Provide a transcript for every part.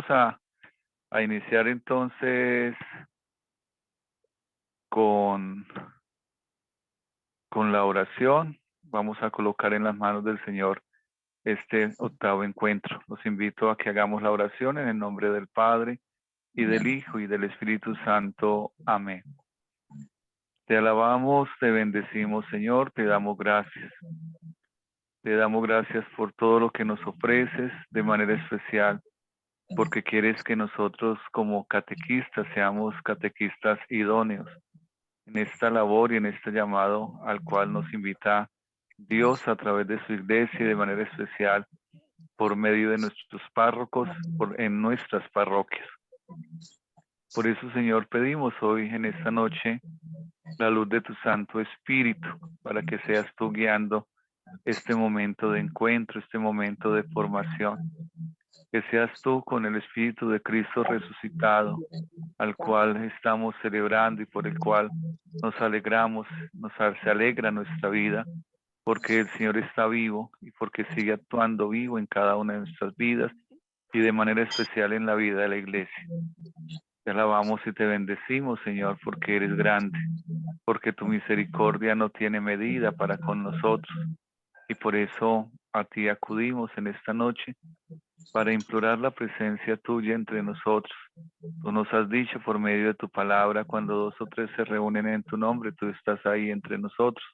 a iniciar entonces con la oración. Vamos a colocar en las manos del Señor este octavo encuentro. Los invito a que hagamos la oración en el nombre del Padre, y del Hijo, y del Espíritu Santo. Amén. Te alabamos, te bendecimos, Señor, te damos gracias. Te damos gracias por todo lo que nos ofreces de manera especial, porque quieres que nosotros como catequistas seamos catequistas idóneos en esta labor y en este llamado al cual nos invita Dios a través de su iglesia y de manera especial por medio de nuestros párrocos, en nuestras parroquias. Por eso, Señor, pedimos hoy en esta noche la luz de tu Santo Espíritu, para que seas tú guiando este momento de encuentro, este momento de formación. Que seas tú con el Espíritu de Cristo resucitado, al cual estamos celebrando y por el cual nos alegramos, se alegra nuestra vida, porque el Señor está vivo y porque sigue actuando vivo en cada una de nuestras vidas y de manera especial en la vida de la iglesia. Te alabamos y te bendecimos, Señor, porque eres grande, porque tu misericordia no tiene medida para con nosotros, y por eso a ti acudimos en esta noche para implorar la presencia tuya entre nosotros. Tú nos has dicho por medio de tu palabra, cuando 2 o 3 se reúnen en tu nombre, tú estás ahí entre nosotros.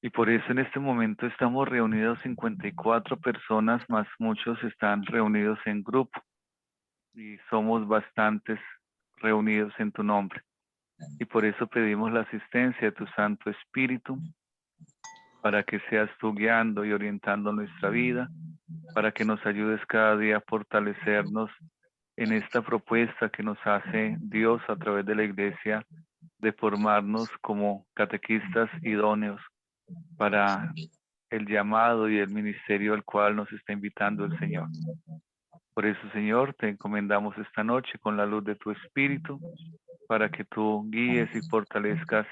Y por eso en este momento estamos reunidos 54 personas, más muchos están reunidos en grupo. Y somos bastantes reunidos en tu nombre. Y por eso pedimos la asistencia de tu Santo Espíritu, para que seas tú guiando y orientando nuestra vida, para que nos ayudes cada día a fortalecernos en esta propuesta que nos hace Dios a través de la iglesia, de formarnos como catequistas idóneos para el llamado y el ministerio al cual nos está invitando el Señor. Por eso, Señor, te encomendamos esta noche con la luz de tu Espíritu, para que tú guíes y fortalezcas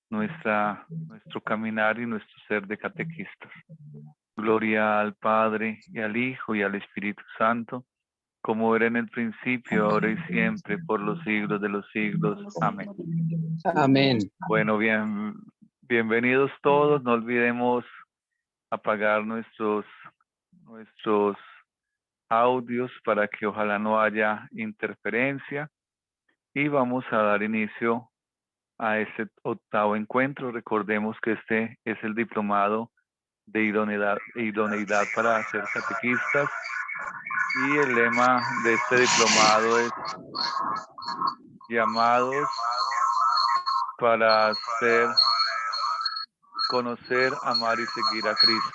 nuestro caminar y nuestro ser de catequistas. Gloria al Padre, y al Hijo, y al Espíritu Santo, como era en el principio, ahora y siempre, por los siglos de los siglos. Amén. Amén. Bueno, bienvenidos todos. No olvidemos apagar nuestros audios para que ojalá no haya interferencia. Y vamos a dar inicio a este octavo encuentro. Recordemos que este es el diplomado de idoneidad para ser catequistas, y el lema de este diplomado es llamados para conocer, amar y seguir a Cristo.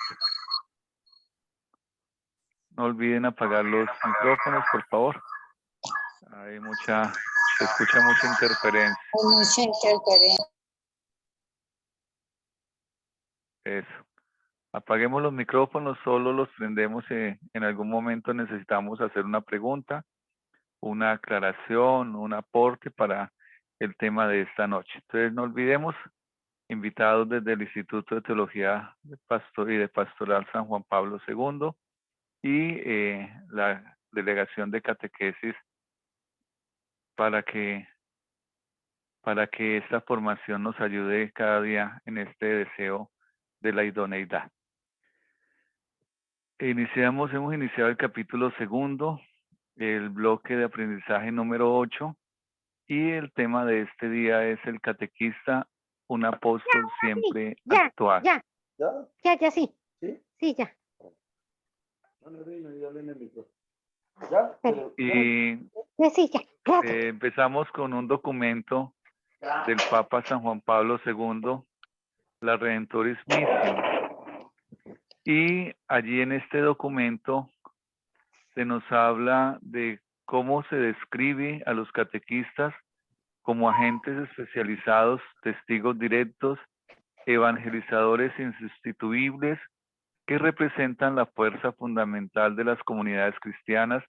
No olviden apagar los micrófonos, por favor. Se escucha mucha interferencia. Mucha interferencia. Eso. Apaguemos los micrófonos, solo los prendemos en algún momento necesitamos hacer una pregunta, una aclaración, un aporte para el tema de esta noche. Entonces, no olvidemos, invitados desde el Instituto de Teología y de Pastoral San Juan Pablo II y la Delegación de Catequesis, para que esta formación nos ayude cada día en este deseo de la idoneidad. Hemos iniciado el capítulo 2, el bloque de aprendizaje número 8, y el tema de este día es el catequista, un apóstol siempre actual. Ya, sí. ¿Sí? Sí, ya. Y Sí, ya. Gracias. empezamos con un documento del Papa San Juan Pablo II, la Redentoris Missio. Y allí en este documento se nos habla de cómo se describe a los catequistas como agentes especializados, testigos directos, evangelizadores insustituibles, que representan la fuerza fundamental de las comunidades cristianas,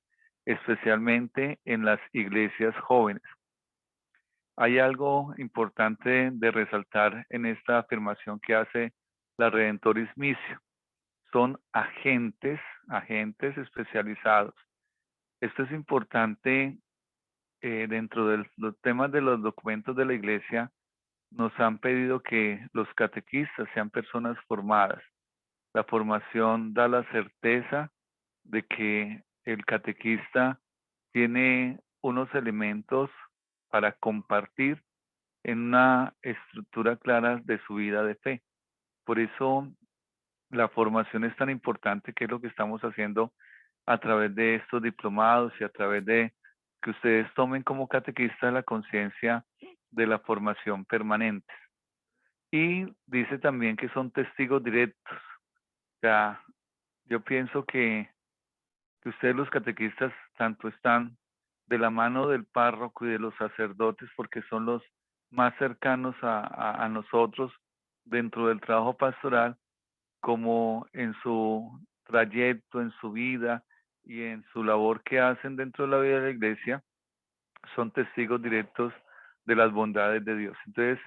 especialmente en las iglesias jóvenes. Hay algo importante de resaltar en esta afirmación que hace la Redentoris Missio. Son agentes especializados. Esto es importante dentro de los temas de los documentos de la iglesia. Nos han pedido que los catequistas sean personas formadas. La formación da la certeza de que el catequista tiene unos elementos para compartir en una estructura clara de su vida de fe. Por eso la formación es tan importante, que es lo que estamos haciendo a través de estos diplomados y a través de que ustedes tomen como catequistas la conciencia de la formación permanente. Y dice también que son testigos directos. O sea, yo pienso que ustedes los catequistas tanto están de la mano del párroco y de los sacerdotes, porque son los más cercanos a nosotros dentro del trabajo pastoral, como en su trayecto, en su vida y en su labor que hacen dentro de la vida de la iglesia, son testigos directos de las bondades de Dios. Entonces,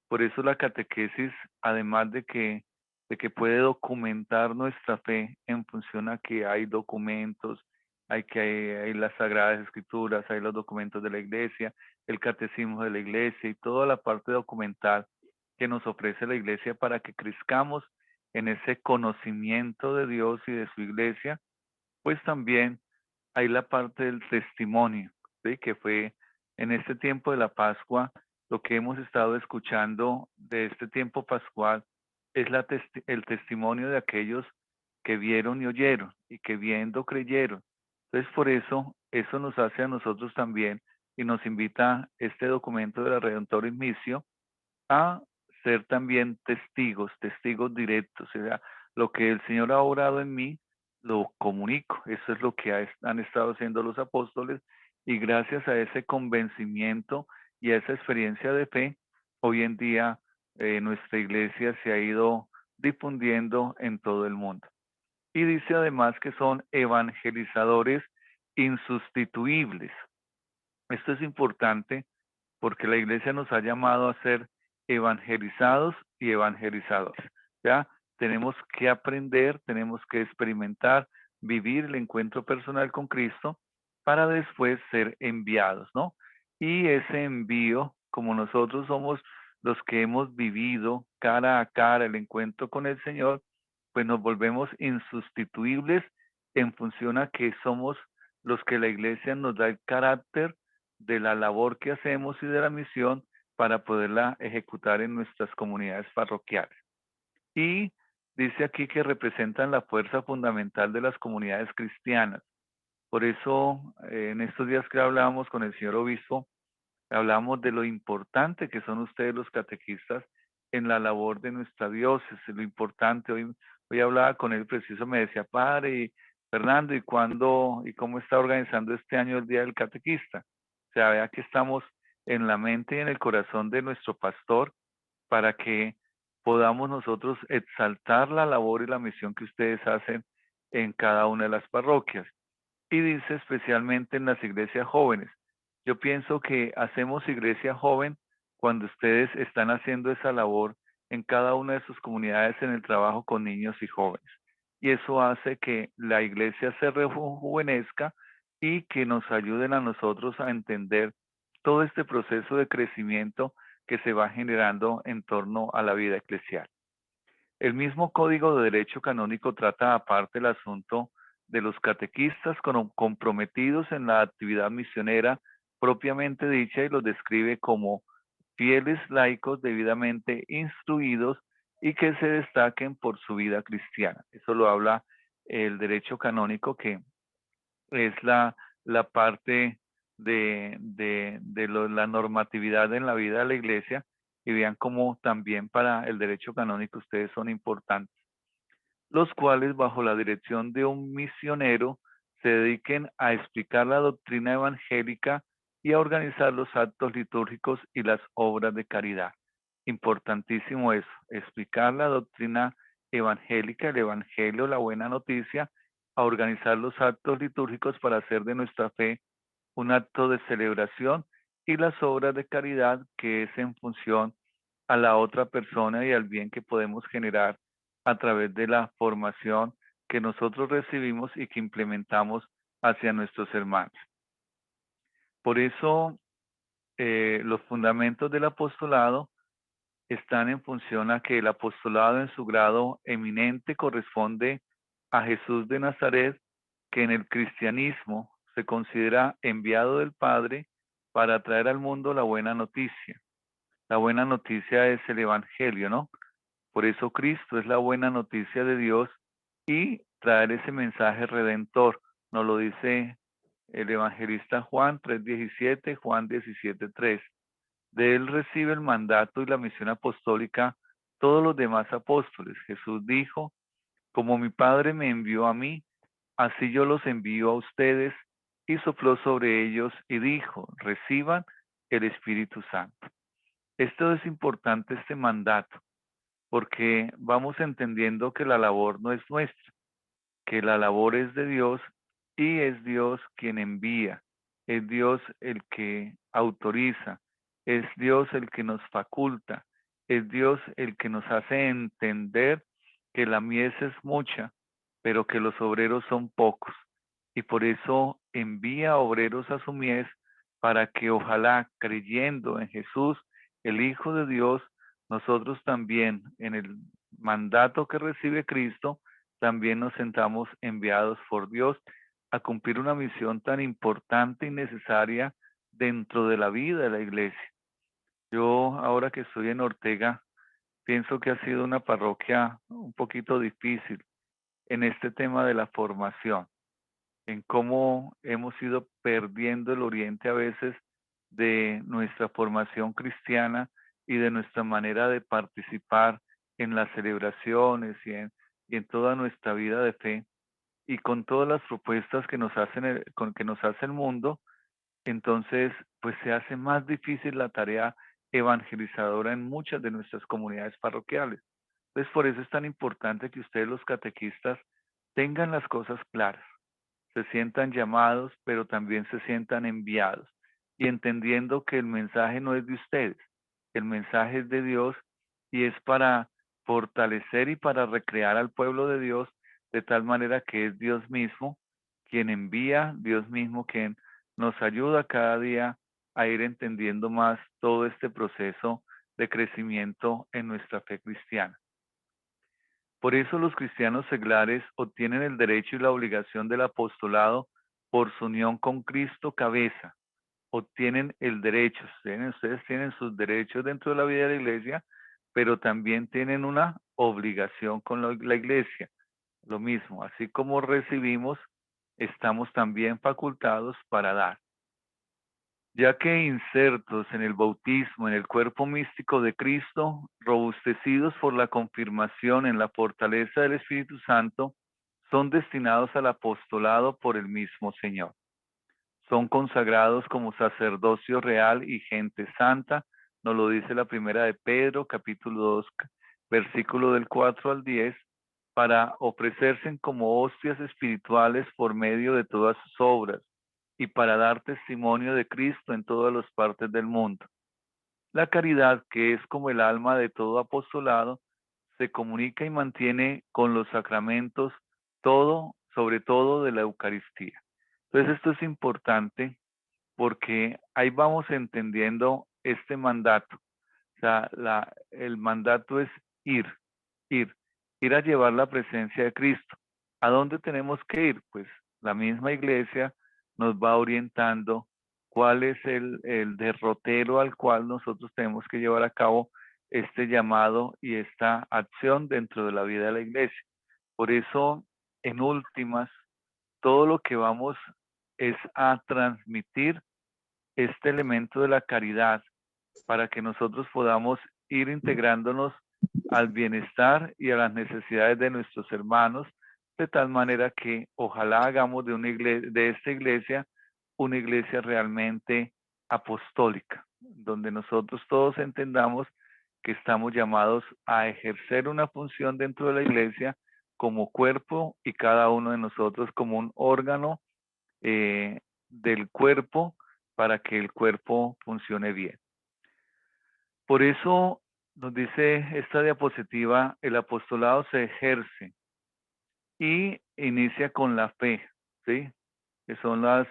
por eso la catequesis, además de que puede documentar nuestra fe en función a que hay documentos, hay las Sagradas Escrituras, hay los documentos de la iglesia, el catecismo de la iglesia y toda la parte documental que nos ofrece la iglesia para que crezcamos en ese conocimiento de Dios y de su iglesia. Pues también hay la parte del testimonio, ¿sí? Que fue en este tiempo de la Pascua. Lo que hemos estado escuchando de este tiempo pascual es el testimonio de aquellos que vieron y oyeron, y que viendo creyeron. Entonces, por eso nos hace a nosotros también, y nos invita este documento de la Redemptoris Missio a ser también testigos, testigos directos. O sea, lo que el Señor ha obrado en mí, lo comunico. Eso es lo que han estado haciendo los apóstoles, y gracias a ese convencimiento y a esa experiencia de fe, hoy en día nuestra iglesia se ha ido difundiendo en todo el mundo. Y dice además que son evangelizadores insustituibles. Esto es importante porque la iglesia nos ha llamado a ser evangelizados y evangelizadores. ¿Ya? Tenemos que aprender, tenemos que experimentar, vivir el encuentro personal con Cristo para después ser enviados, ¿no? Y ese envío, como nosotros somos los que hemos vivido cara a cara el encuentro con el Señor, pues nos volvemos insustituibles en función a que somos los que la iglesia nos da el carácter de la labor que hacemos y de la misión para poderla ejecutar en nuestras comunidades parroquiales. Y dice aquí que representan la fuerza fundamental de las comunidades cristianas. Por eso, en estos días que hablábamos con el señor obispo, hablamos de lo importante que son ustedes los catequistas en la labor de nuestra diócesis, lo importante. Hoy hablaba con él preciso, me decía, padre, y Fernando, ¿y cuándo y cómo está organizando este año el Día del Catequista? O sea, vea que estamos en la mente y en el corazón de nuestro pastor para que podamos nosotros exaltar la labor y la misión que ustedes hacen en cada una de las parroquias. Y dice especialmente en las iglesias jóvenes. Yo pienso que hacemos iglesia joven cuando ustedes están haciendo esa labor en cada una de sus comunidades en el trabajo con niños y jóvenes. Y eso hace que la iglesia se rejuvenezca y que nos ayuden a nosotros a entender todo este proceso de crecimiento que se va generando en torno a la vida eclesial. El mismo Código de Derecho Canónico trata aparte el asunto de los catequistas comprometidos en la actividad misionera propiamente dicha, y los describe como fieles laicos debidamente instruidos y que se destaquen por su vida cristiana. Eso lo habla el derecho canónico, que es la parte la normatividad en la vida de la iglesia, y vean cómo también para el derecho canónico ustedes son importantes, los cuales bajo la dirección de un misionero se dediquen a explicar la doctrina evangélica y a organizar los actos litúrgicos y las obras de caridad. Importantísimo eso, explicar la doctrina evangélica, el evangelio, la buena noticia, a organizar los actos litúrgicos para hacer de nuestra fe un acto de celebración, y las obras de caridad, que es en función a la otra persona y al bien que podemos generar a través de la formación que nosotros recibimos y que implementamos hacia nuestros hermanos. Por eso los fundamentos del apostolado están en función a que el apostolado en su grado eminente corresponde a Jesús de Nazaret, que en el cristianismo se considera enviado del Padre para traer al mundo la buena noticia. La buena noticia es el Evangelio, ¿no? Por eso Cristo es la buena noticia de Dios y traer ese mensaje redentor. Nos lo dice el evangelista Juan 3:17, Juan 17:3. De él recibe el mandato y la misión apostólica todos los demás apóstoles. Jesús dijo, como mi Padre me envió a mí, así yo los envío a ustedes, y sopló sobre ellos y dijo, reciban el Espíritu Santo. Esto es importante, este mandato, porque vamos entendiendo que la labor no es nuestra, que la labor es de Dios y es Dios quien envía, es Dios el que autoriza, es Dios el que nos faculta, es Dios el que nos hace entender que la mies es mucha, pero que los obreros son pocos. Y por eso envía obreros a su mies para que ojalá creyendo en Jesús, el Hijo de Dios, nosotros también en el mandato que recibe Cristo, también nos sentamos enviados por Dios a cumplir una misión tan importante y necesaria dentro de la vida de la iglesia. Yo ahora que estoy en Ortega, pienso que ha sido una parroquia un poquito difícil en este tema de la formación, en cómo hemos ido perdiendo el oriente a veces de nuestra formación cristiana y de nuestra manera de participar en las celebraciones y en toda nuestra vida de fe, y con todas las propuestas que nos hacen que nos hace el mundo, entonces pues se hace más difícil la tarea evangelizadora en muchas de nuestras comunidades parroquiales. Entonces por eso es tan importante que ustedes los catequistas tengan las cosas claras, se sientan llamados, pero también se sientan enviados, y entendiendo que el mensaje no es de ustedes, el mensaje es de Dios y es para fortalecer y para recrear al pueblo de Dios, de tal manera que es Dios mismo quien envía, Dios mismo quien nos ayuda cada día a ir entendiendo más todo este proceso de crecimiento en nuestra fe cristiana. Por eso los cristianos seglares obtienen el derecho y la obligación del apostolado por su unión con Cristo cabeza. Obtienen el derecho, ustedes tienen sus derechos dentro de la vida de la iglesia, pero también tienen una obligación con la iglesia. Lo mismo, así como recibimos, estamos también facultados para dar. Ya que insertos en el bautismo, en el cuerpo místico de Cristo, robustecidos por la confirmación en la fortaleza del Espíritu Santo, son destinados al apostolado por el mismo Señor. Son consagrados como sacerdocio real y gente santa, nos lo dice la primera de Pedro, capítulo 2, versículo del 4 al 10, para ofrecerse como hostias espirituales por medio de todas sus obras y para dar testimonio de Cristo en todas las partes del mundo. La caridad, que es como el alma de todo apostolado, se comunica y mantiene con los sacramentos, todo, sobre todo de la Eucaristía. Entonces esto es importante porque ahí vamos entendiendo este mandato. O sea, el mandato es ir, ir, ir a llevar la presencia de Cristo. ¿A dónde tenemos que ir? Pues la misma iglesia nos va orientando cuál es el derrotero al cual nosotros tenemos que llevar a cabo este llamado y esta acción dentro de la vida de la iglesia. Por eso, en últimas, todo lo que vamos es a transmitir este elemento de la caridad para que nosotros podamos ir integrándonos al bienestar y a las necesidades de nuestros hermanos, de tal manera que ojalá hagamos de esta iglesia una iglesia realmente apostólica, donde nosotros todos entendamos que estamos llamados a ejercer una función dentro de la iglesia como cuerpo y cada uno de nosotros como un órgano del cuerpo para que el cuerpo funcione bien. Por eso nos dice esta diapositiva, el apostolado se ejerce y inicia con la fe, ¿sí? que son las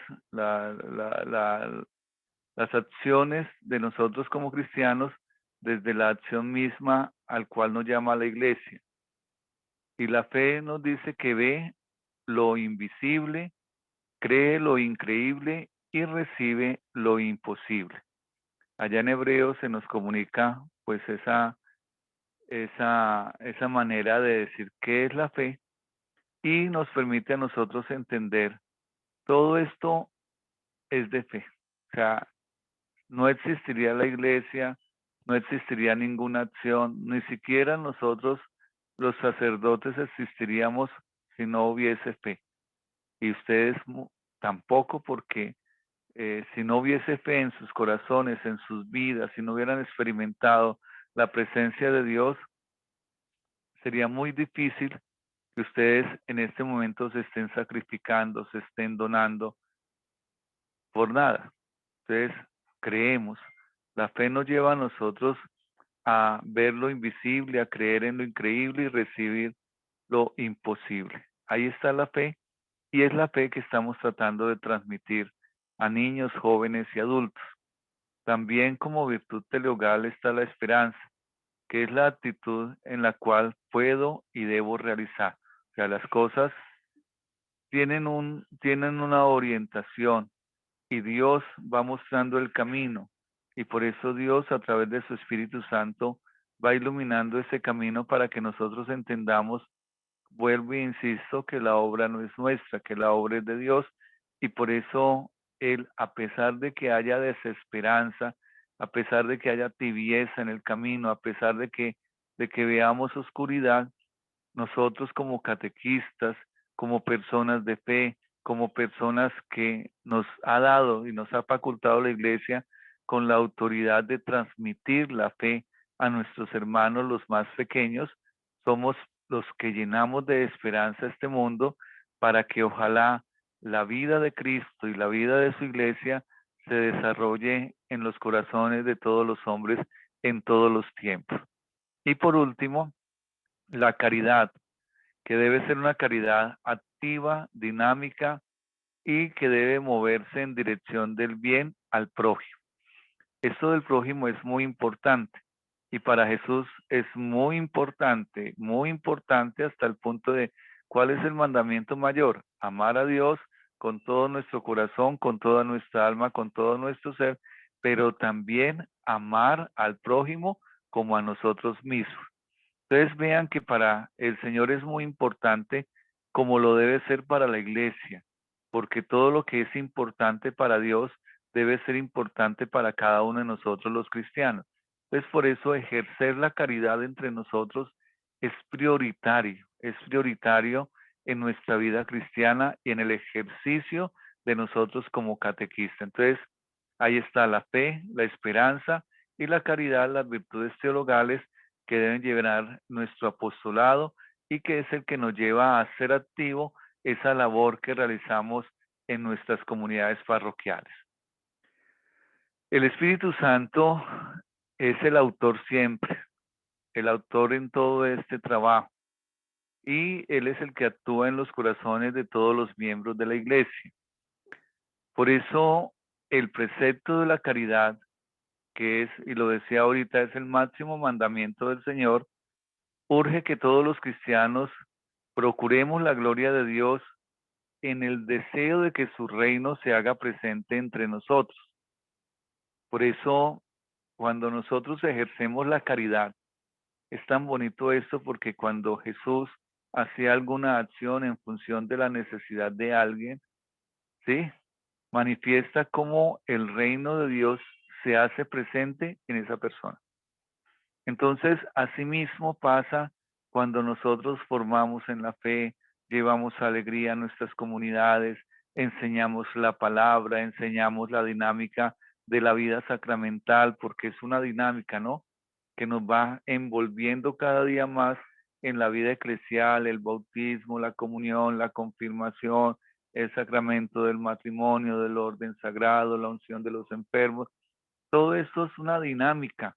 acciones de nosotros como cristianos desde la acción misma al cual nos llama la iglesia. Y la fe nos dice que ve lo invisible, cree lo increíble y recibe lo imposible. Allá en hebreo se nos comunica pues esa manera de decir qué es la fe y nos permite a nosotros entender todo esto es de fe. O sea, no existiría la iglesia, no existiría ninguna acción, ni siquiera nosotros los sacerdotes existiríamos si no hubiese fe. Y ustedes tampoco, porque si no hubiese fe en sus corazones, en sus vidas, si no hubieran experimentado la presencia de Dios, sería muy difícil que ustedes en este momento se estén sacrificando, se estén donando por nada. Entonces, creemos. La fe nos lleva a nosotros a ver lo invisible, a creer en lo increíble y recibir lo imposible. Ahí está la fe y es la fe que estamos tratando de transmitir a niños, jóvenes y adultos. También como virtud teologal está la esperanza, que es la actitud en la cual puedo y debo realizar. O sea, las cosas tienen una orientación y Dios va mostrando el camino. Y por eso Dios, a través de su Espíritu Santo, va iluminando ese camino para que nosotros entendamos, vuelvo e insisto, que la obra no es nuestra, que la obra es de Dios. Y por eso Él, a pesar de que haya desesperanza, a pesar de que haya tibieza en el camino, a pesar de que veamos oscuridad, nosotros como catequistas, como personas de fe, como personas que nos ha dado y nos ha facultado la iglesia con la autoridad de transmitir la fe a nuestros hermanos los más pequeños, somos los que llenamos de esperanza este mundo para que ojalá la vida de Cristo y la vida de su iglesia se desarrolle en los corazones de todos los hombres en todos los tiempos. Y por último, la caridad, que debe ser una caridad activa, dinámica y que debe moverse en dirección del bien al prójimo. Esto del prójimo es muy importante y para Jesús es muy importante hasta el punto de ¿cuál es el mandamiento mayor? Amar a Dios con todo nuestro corazón, con toda nuestra alma, con todo nuestro ser, pero también amar al prójimo como a nosotros mismos. Entonces vean que para el Señor es muy importante como lo debe ser para la iglesia, porque todo lo que es importante para Dios debe ser importante para cada uno de nosotros los cristianos. Entonces por eso ejercer la caridad entre nosotros es prioritario en nuestra vida cristiana y en el ejercicio de nosotros como catequistas. Entonces ahí está la fe, la esperanza y la caridad, las virtudes teologales que deben llevar nuestro apostolado y que es el que nos lleva a hacer activo esa labor que realizamos en nuestras comunidades parroquiales. El Espíritu Santo es el autor siempre, el autor en todo este trabajo, y Él es el que actúa en los corazones de todos los miembros de la iglesia. Por eso el precepto de la caridad, que es, y lo decía ahorita, es el máximo mandamiento del Señor, urge que todos los cristianos procuremos la gloria de Dios en el deseo de que su reino se haga presente entre nosotros. Por eso, cuando nosotros ejercemos la caridad, es tan bonito esto porque cuando Jesús hacía alguna acción en función de la necesidad de alguien, ¿sí? Manifiesta cómo el reino de Dios se hace presente en esa persona. Entonces, asimismo pasa cuando nosotros formamos en la fe, llevamos alegría a nuestras comunidades, enseñamos la palabra, enseñamos la dinámica de la vida sacramental, porque es una dinámica, ¿no? Que nos va envolviendo cada día más en la vida eclesial, el bautismo, la comunión, la confirmación, el sacramento del matrimonio, del orden sagrado, la unción de los enfermos. Todo esto es una dinámica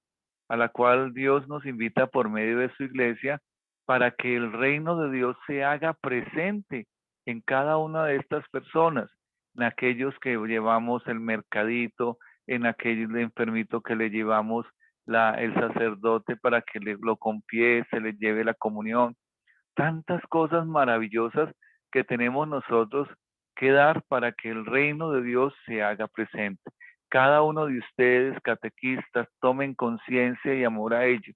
a la cual Dios nos invita por medio de su iglesia para que el reino de Dios se haga presente en cada una de estas personas en aquellos que llevamos el mercadito, en aquel enfermito que le llevamos el sacerdote para que lo confiese, le lleve la comunión. Tantas cosas maravillosas que tenemos nosotros que dar para que el reino de Dios se haga presente. Cada uno de ustedes, catequistas, tomen conciencia y amor a ello.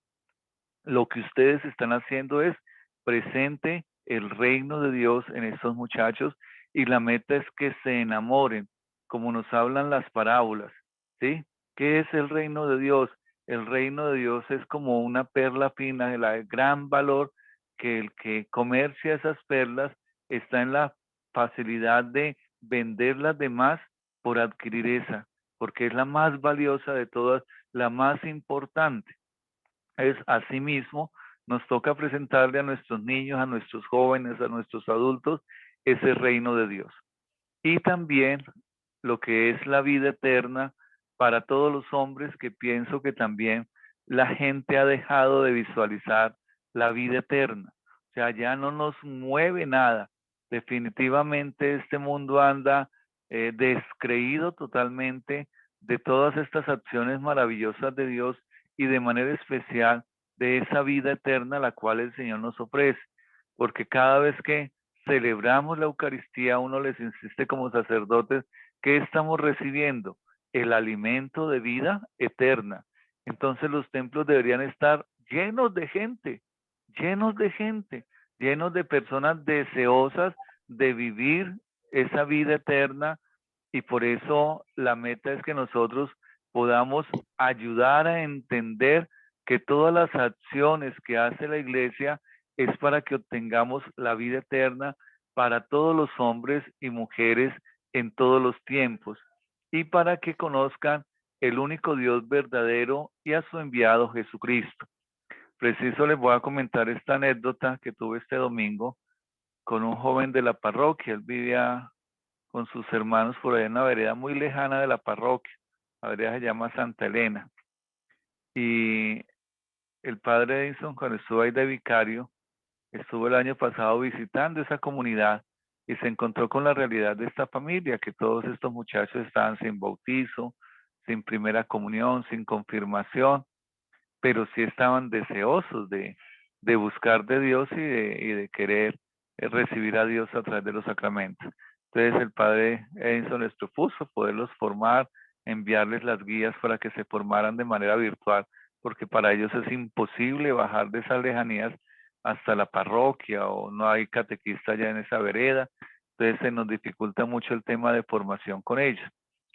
Lo que ustedes están haciendo es presente el reino de Dios en estos muchachos y la meta es que se enamoren, como nos hablan las parábolas, ¿sí? ¿Qué es el reino de Dios? El reino de Dios es como una perla fina de la gran valor que el que comercia esas perlas está en la facilidad de vender las demás por adquirir esa, porque es la más valiosa de todas, la más importante. Es asimismo, nos toca presentarle a nuestros niños, a nuestros jóvenes, a nuestros adultos, ese reino de Dios. Y también lo que es la vida eterna para todos los hombres, que pienso que también la gente ha dejado de visualizar la vida eterna. O sea, ya no nos mueve nada. Definitivamente este mundo anda descreído totalmente de todas estas acciones maravillosas de Dios y de manera especial de esa vida eterna la cual el Señor nos ofrece. Porque cada vez que celebramos la Eucaristía, uno les insiste como sacerdotes, ¿qué estamos recibiendo? El alimento de vida eterna. Entonces los templos deberían estar llenos de gente, llenos de gente, llenos de personas deseosas de vivir esa vida eterna, y por eso la meta es que nosotros podamos ayudar a entender que todas las acciones que hace la iglesia es para que obtengamos la vida eterna para todos los hombres y mujeres en todos los tiempos y para que conozcan el único Dios verdadero y a su enviado Jesucristo. Preciso les voy a comentar esta anécdota que tuve este domingo con un joven de la parroquia. Él vivía con sus hermanos por allá en una vereda muy lejana de la parroquia. La vereda se llama Santa Elena. Y el padre Edison, cuando estuvo ahí de vicario, estuvo el año pasado visitando esa comunidad y se encontró con la realidad de esta familia, que todos estos muchachos estaban sin bautizo, sin primera comunión, sin confirmación, pero sí estaban deseosos de buscar de Dios y de querer recibir a Dios a través de los sacramentos. Entonces el padre Edison les propuso poderlos formar, enviarles las guías para que se formaran de manera virtual, porque para ellos es imposible bajar de esas lejanías hasta la parroquia o no hay catequista ya en esa vereda. Entonces se nos dificulta mucho el tema de formación con ellos.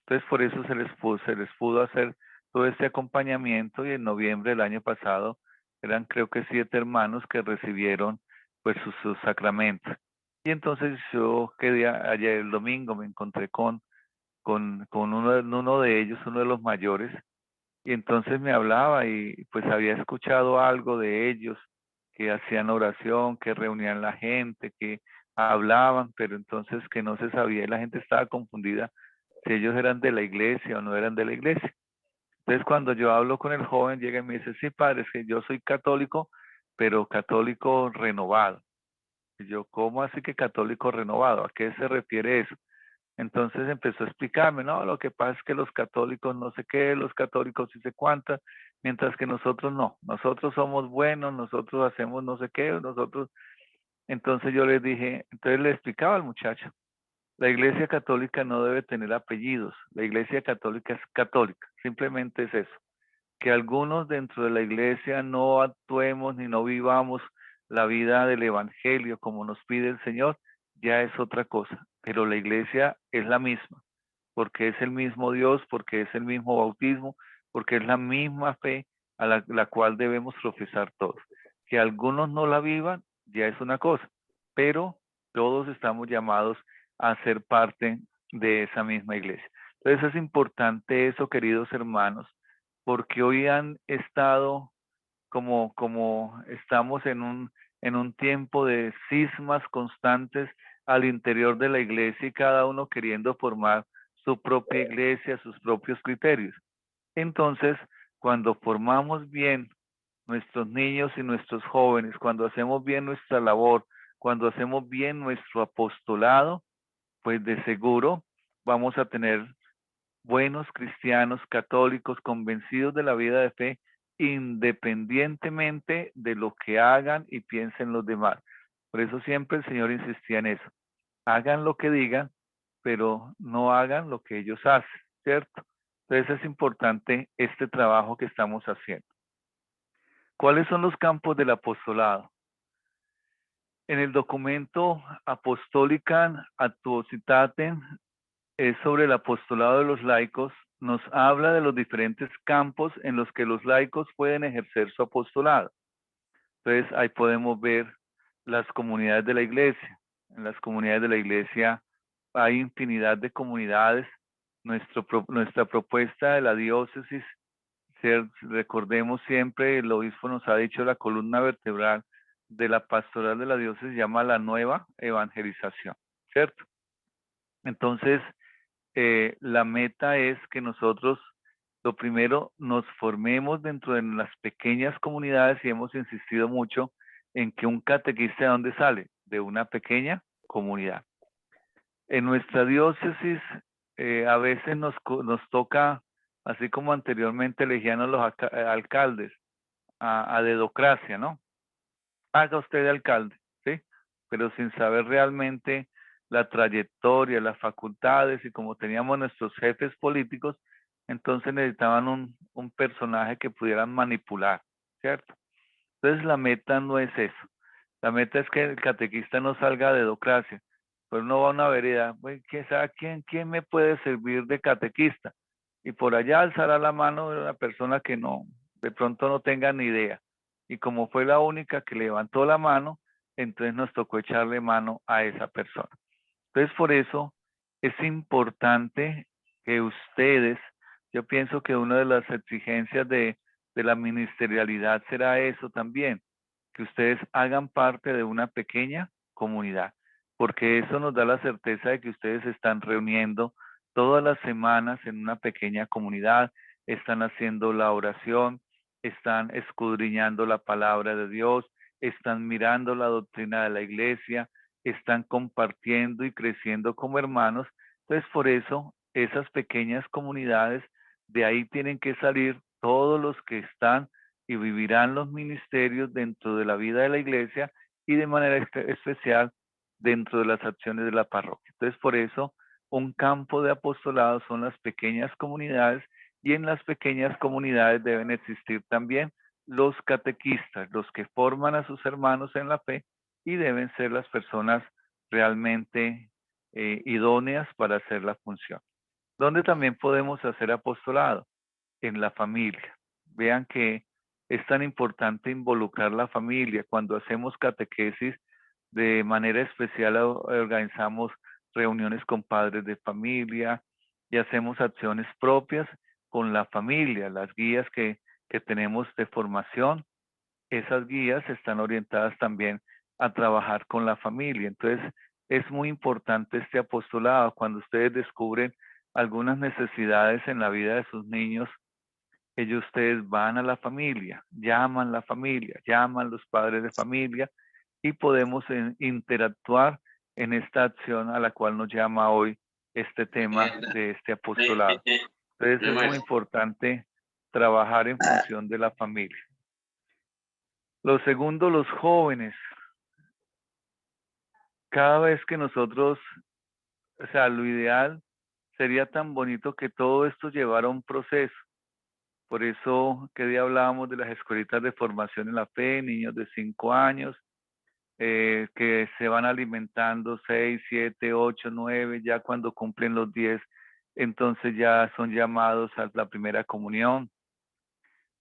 Entonces por eso se les pudo hacer todo este acompañamiento y en noviembre del año pasado eran creo que 7 hermanos que recibieron pues sus sacramentos. Y entonces yo quedé ayer el domingo, me encontré con uno de ellos, uno de los mayores, y entonces me hablaba y pues había escuchado algo de ellos, que hacían oración, que reunían la gente, que hablaban, pero entonces que no se sabía y la gente estaba confundida si ellos eran de la iglesia o no eran de la iglesia. Entonces, cuando yo hablo con el joven, llega y me dice, sí, padre, es que yo soy católico, pero católico renovado. Y yo, ¿cómo así que católico renovado? ¿A qué se refiere eso? Entonces empezó a explicarme, no, lo que pasa es que los católicos no sé qué, los católicos sí sé cuántas, mientras que nosotros no, nosotros somos buenos, nosotros hacemos no sé qué, nosotros. Entonces yo les dije, entonces le explicaba al muchacho, la iglesia católica no debe tener apellidos, la iglesia católica es católica, simplemente es eso. Que algunos dentro de la iglesia no actuemos ni no vivamos la vida del evangelio como nos pide el Señor, ya es otra cosa. Pero la iglesia es la misma, porque es el mismo Dios, porque es el mismo bautismo, porque es la misma fe a la cual debemos profesar todos. Que algunos no la vivan, ya es una cosa, pero todos estamos llamados a ser parte de esa misma iglesia. Entonces es importante eso, queridos hermanos, porque hoy han estado como estamos en un tiempo de cismas constantes al interior de la iglesia y cada uno queriendo formar su propia iglesia, sus propios criterios. Entonces, cuando formamos bien nuestros niños y nuestros jóvenes, cuando hacemos bien nuestra labor, cuando hacemos bien nuestro apostolado, pues de seguro vamos a tener buenos cristianos católicos convencidos de la vida de fe, independientemente de lo que hagan y piensen los demás. Por eso siempre el Señor insistía en eso. Hagan lo que digan, pero no hagan lo que ellos hacen, ¿cierto? Entonces es importante este trabajo que estamos haciendo. ¿Cuáles son los campos del apostolado? En el documento Apostolicam Actuositatem sobre el apostolado de los laicos, nos habla de los diferentes campos en los que los laicos pueden ejercer su apostolado. Entonces ahí podemos ver las comunidades de la iglesia. En las comunidades de la iglesia hay infinidad de comunidades. Nuestra propuesta de la diócesis, recordemos siempre, el obispo nos ha dicho, la columna vertebral de la pastoral de la diócesis se llama la nueva evangelización, ¿cierto? Entonces, la meta es que nosotros, lo primero, nos formemos dentro de las pequeñas comunidades y hemos insistido mucho en que un catequista, ¿de dónde sale? De una pequeña comunidad. En nuestra diócesis, a veces nos toca, así como anteriormente elegían a los alcaldes, a dedocracia, ¿no? Haga usted de alcalde, ¿sí? Pero sin saber realmente la trayectoria, las facultades, y como teníamos nuestros jefes políticos, entonces necesitaban un personaje que pudieran manipular, ¿cierto? Entonces la meta no es eso. La meta es que el catequista no salga de dedocracia, pero no va a una vereda, ¿quién me puede servir de catequista? Y por allá alzará la mano de una persona que no, de pronto no tenga ni idea. Y como fue la única que levantó la mano, entonces nos tocó echarle mano a esa persona. Entonces, por eso es importante que ustedes, yo pienso que una de las exigencias de la ministerialidad será eso también, que ustedes hagan parte de una pequeña comunidad, porque eso nos da la certeza de que ustedes se están reuniendo todas las semanas en una pequeña comunidad, están haciendo la oración, están escudriñando la palabra de Dios, están mirando la doctrina de la iglesia, están compartiendo y creciendo como hermanos. Entonces, por eso, esas pequeñas comunidades, de ahí tienen que salir todos los que están y vivirán los ministerios dentro de la vida de la iglesia y de manera especial dentro de las acciones de la parroquia. Entonces, por eso, un campo de apostolado son las pequeñas comunidades, y en las pequeñas comunidades deben existir también los catequistas, los que forman a sus hermanos en la fe, y deben ser las personas realmente idóneas para hacer la función. ¿Dónde también podemos hacer apostolado? En la familia. Vean que es tan importante involucrar la familia. Cuando hacemos catequesis, de manera especial organizamos reuniones con padres de familia y hacemos acciones propias con la familia. Las guías que tenemos de formación, esas guías están orientadas también a trabajar con la familia. Entonces, es muy importante este apostolado. Cuando ustedes descubren algunas necesidades en la vida de sus niños, ustedes van a la familia, llaman los padres de familia, y podemos interactuar en esta acción a la cual nos llama hoy este tema de este apostolado. Entonces es muy importante trabajar en función de la familia. Lo segundo, los jóvenes. Cada vez que nosotros, o sea, lo ideal sería tan bonito que todo esto llevara un proceso. Por eso, ¿qué día hablábamos de las escuelitas de formación en la fe, niños de 5 años, que se van alimentando 6, 7, 8, 9, ya cuando cumplen los 10, entonces ya son llamados a la primera comunión,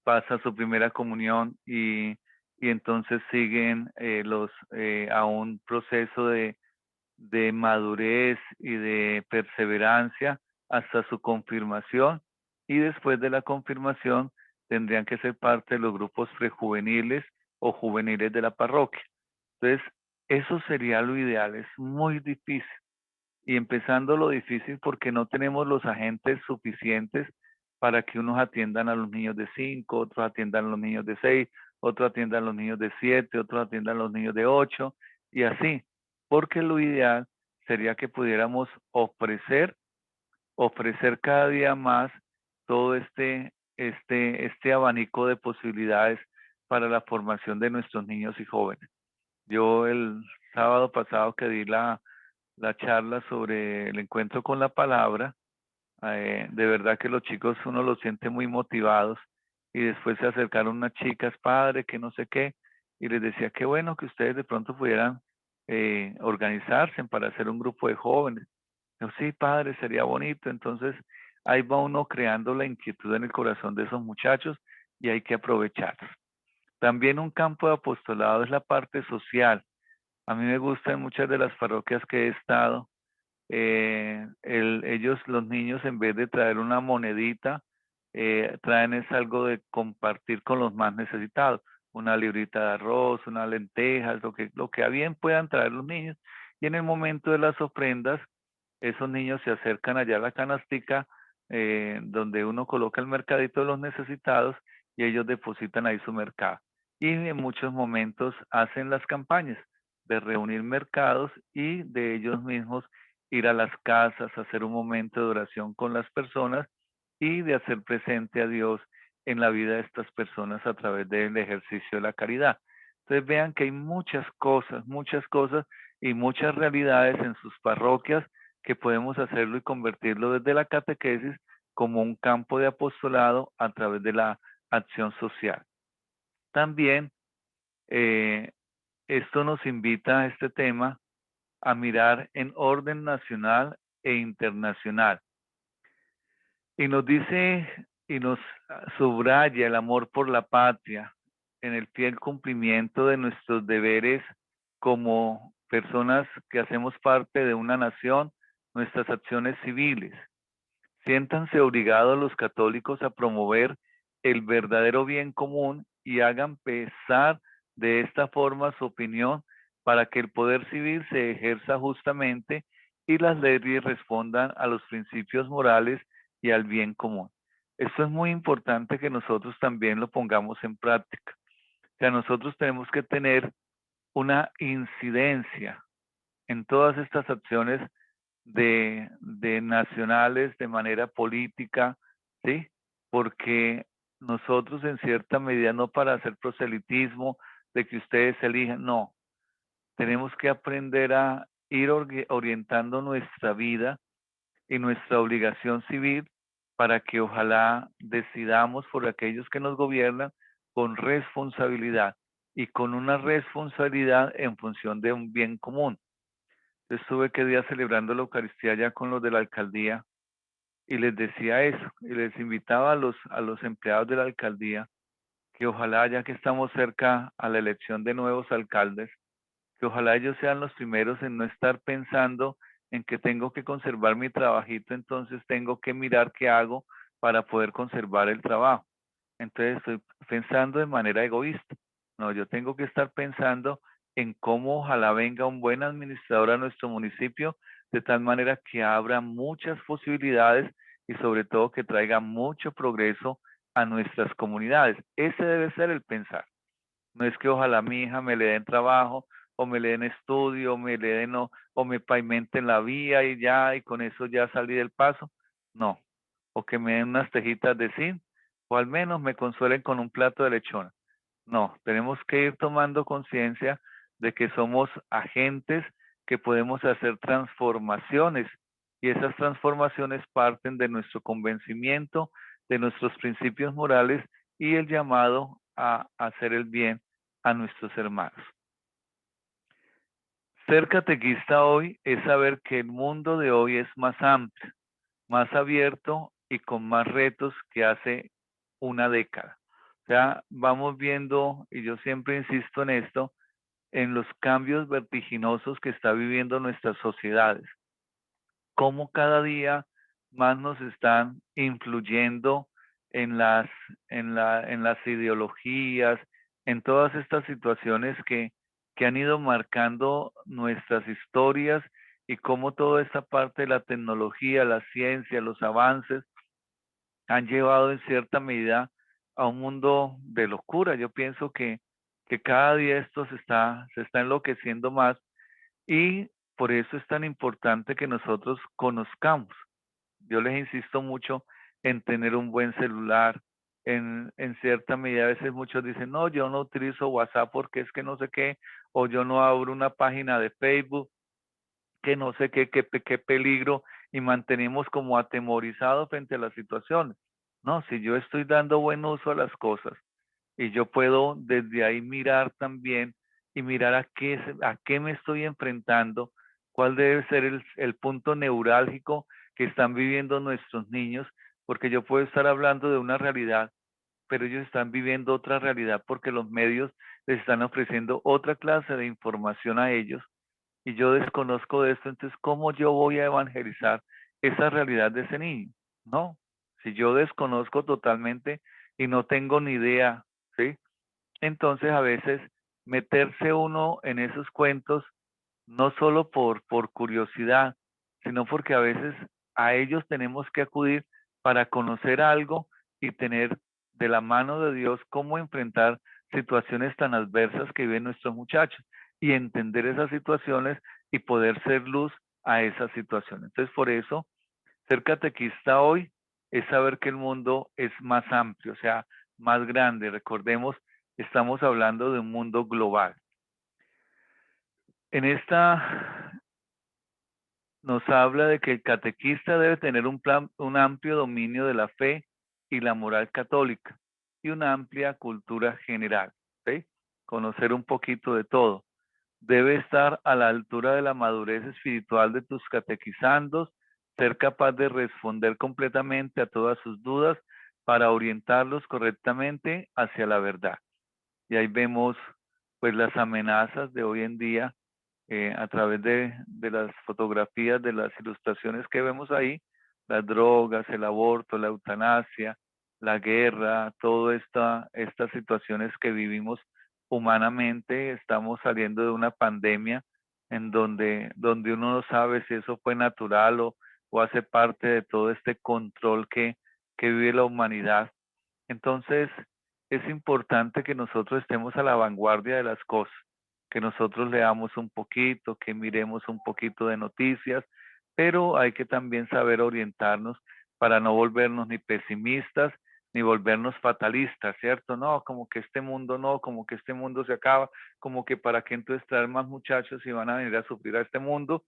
pasa su primera comunión y entonces siguen a un proceso de madurez y de perseverancia hasta su confirmación, y después de la confirmación tendrían que ser parte de los grupos prejuveniles o juveniles de la parroquia. Entonces, eso sería lo ideal. Es muy difícil, y empezando lo difícil porque no tenemos los agentes suficientes para que unos atiendan a los niños de 5, otros atiendan a los niños de 6, otros atiendan a los niños de 7, otros atiendan a los niños de 8, y así, porque lo ideal sería que pudiéramos ofrecer ofrecer cada día más todo este abanico de posibilidades para la formación de nuestros niños y jóvenes. Yo el sábado pasado que di la charla sobre el encuentro con la palabra, de verdad que los chicos uno los siente muy motivados, y después se acercaron unas chicas, padre, que no sé qué, y les decía, qué bueno que ustedes de pronto pudieran organizarse para hacer un grupo de jóvenes. Yo, sí, padre, sería bonito. Entonces ahí va uno creando la inquietud en el corazón de esos muchachos, y hay que aprovecharlos. También un campo de apostolado es la parte social. A mí me gusta en muchas de las parroquias que he estado, los niños, en vez de traer una monedita, traen es algo de compartir con los más necesitados, una librita de arroz, unas lentejas, lo que a bien puedan traer los niños. Y en el momento de las ofrendas, esos niños se acercan allá a la canastica, donde uno coloca el mercadito de los necesitados, y ellos depositan ahí su mercado. Y en muchos momentos hacen las campañas de reunir mercados y de ellos mismos ir a las casas, hacer un momento de oración con las personas y de hacer presente a Dios en la vida de estas personas a través del ejercicio de la caridad. Entonces vean que hay muchas cosas y muchas realidades en sus parroquias que podemos hacerlo y convertirlo desde la catequesis como un campo de apostolado a través de la acción social. También esto nos invita a este tema a mirar en orden nacional e internacional. Y nos dice y nos subraya el amor por la patria en el fiel cumplimiento de nuestros deberes como personas que hacemos parte de una nación, nuestras acciones civiles. Siéntanse obligados los católicos a promover el verdadero bien común y hagan pesar de esta forma su opinión para que el poder civil se ejerza justamente y las leyes respondan a los principios morales y al bien común. Esto es muy importante que nosotros también lo pongamos en práctica. O sea, nosotros tenemos que tener una incidencia en todas estas acciones de nacionales, de manera política, ¿sí? Porque nosotros en cierta medida, no para hacer proselitismo, de que ustedes elijan, no. Tenemos que aprender a ir orientando nuestra vida y nuestra obligación civil para que ojalá decidamos por aquellos que nos gobiernan con responsabilidad y con una responsabilidad en función de un bien común. Estuve que día celebrando la Eucaristía ya con los de la alcaldía, y les decía eso, y les invitaba a los empleados de la alcaldía que ojalá, ya que estamos cerca a la elección de nuevos alcaldes, que ojalá ellos sean los primeros en no estar pensando en que tengo que conservar mi trabajito, entonces tengo que mirar qué hago para poder conservar el trabajo. Entonces estoy pensando de manera egoísta. No, yo tengo que estar pensando en cómo ojalá venga un buen administrador a nuestro municipio, de tal manera que abra muchas posibilidades y sobre todo que traiga mucho progreso a nuestras comunidades. Ese debe ser el pensar. No es que ojalá mi hija me le den trabajo, o me le den estudio, o me pavimenten la vía y ya, y con eso ya salí del paso. No. O que me den unas tejitas de zinc, o al menos me consuelen con un plato de lechona. No, tenemos que ir tomando conciencia de que somos agentes que podemos hacer transformaciones, y esas transformaciones parten de nuestro convencimiento, de nuestros principios morales y el llamado a hacer el bien a nuestros hermanos. Ser catequista hoy es saber que el mundo de hoy es más amplio, más abierto y con más retos que hace una década. O sea, vamos viendo, y yo siempre insisto en esto, en los cambios vertiginosos que está viviendo nuestras sociedades. Cómo cada día más nos están influyendo en las ideologías, en todas estas situaciones que han ido marcando nuestras historias, y cómo toda esta parte de la tecnología, la ciencia, los avances han llevado en cierta medida a un mundo de locura. Yo pienso que cada día esto se está enloqueciendo más, y por eso es tan importante que nosotros conozcamos Yo les insisto mucho en tener un buen celular. En cierta medida, a veces muchos dicen, no, yo no utilizo WhatsApp porque es que no sé qué, o yo no abro una página de Facebook, que no sé qué peligro, y mantenemos como atemorizados frente a las situaciones. No, si yo estoy dando buen uso a las cosas y yo puedo desde ahí mirar también y mirar a qué me estoy enfrentando, cuál debe ser el punto neurálgico que están viviendo nuestros niños, porque yo puedo estar hablando de una realidad, pero ellos están viviendo otra realidad porque los medios les están ofreciendo otra clase de información a ellos y yo desconozco de esto. Entonces, ¿cómo yo voy a evangelizar esa realidad de ese niño? No, si yo desconozco totalmente y no tengo ni idea, ¿sí? Entonces, a veces meterse uno en esos cuentos, no solo por curiosidad, sino porque a veces a ellos tenemos que acudir para conocer algo y tener de la mano de Dios cómo enfrentar situaciones tan adversas que viven nuestros muchachos y entender esas situaciones y poder ser luz a esas situaciones. Entonces, por eso, ser catequista hoy es saber que el mundo es más amplio, o sea, más grande. Recordemos, estamos hablando de un mundo global. En esta nos habla de que el catequista debe tener un amplio dominio de la fe y la moral católica y una amplia cultura general, ¿sí? Conocer un poquito de todo. Debe estar a la altura de la madurez espiritual de tus catequizandos, ser capaz de responder completamente a todas sus dudas para orientarlos correctamente hacia la verdad. Y ahí vemos pues las amenazas de hoy en día a través de las fotografías, de las ilustraciones que vemos ahí, las drogas, el aborto, la eutanasia, la guerra, todas estas situaciones que vivimos humanamente. Estamos saliendo de una pandemia en donde uno no sabe si eso fue natural o hace parte de todo este control que vive la humanidad. Entonces, es importante que nosotros estemos a la vanguardia de las cosas, que nosotros leamos un poquito, que miremos un poquito de noticias, pero hay que también saber orientarnos para no volvernos ni pesimistas ni volvernos fatalistas, ¿cierto? No, como que este mundo no, como que este mundo se acaba, como que para qué entonces traer más muchachos y van a venir a sufrir a este mundo,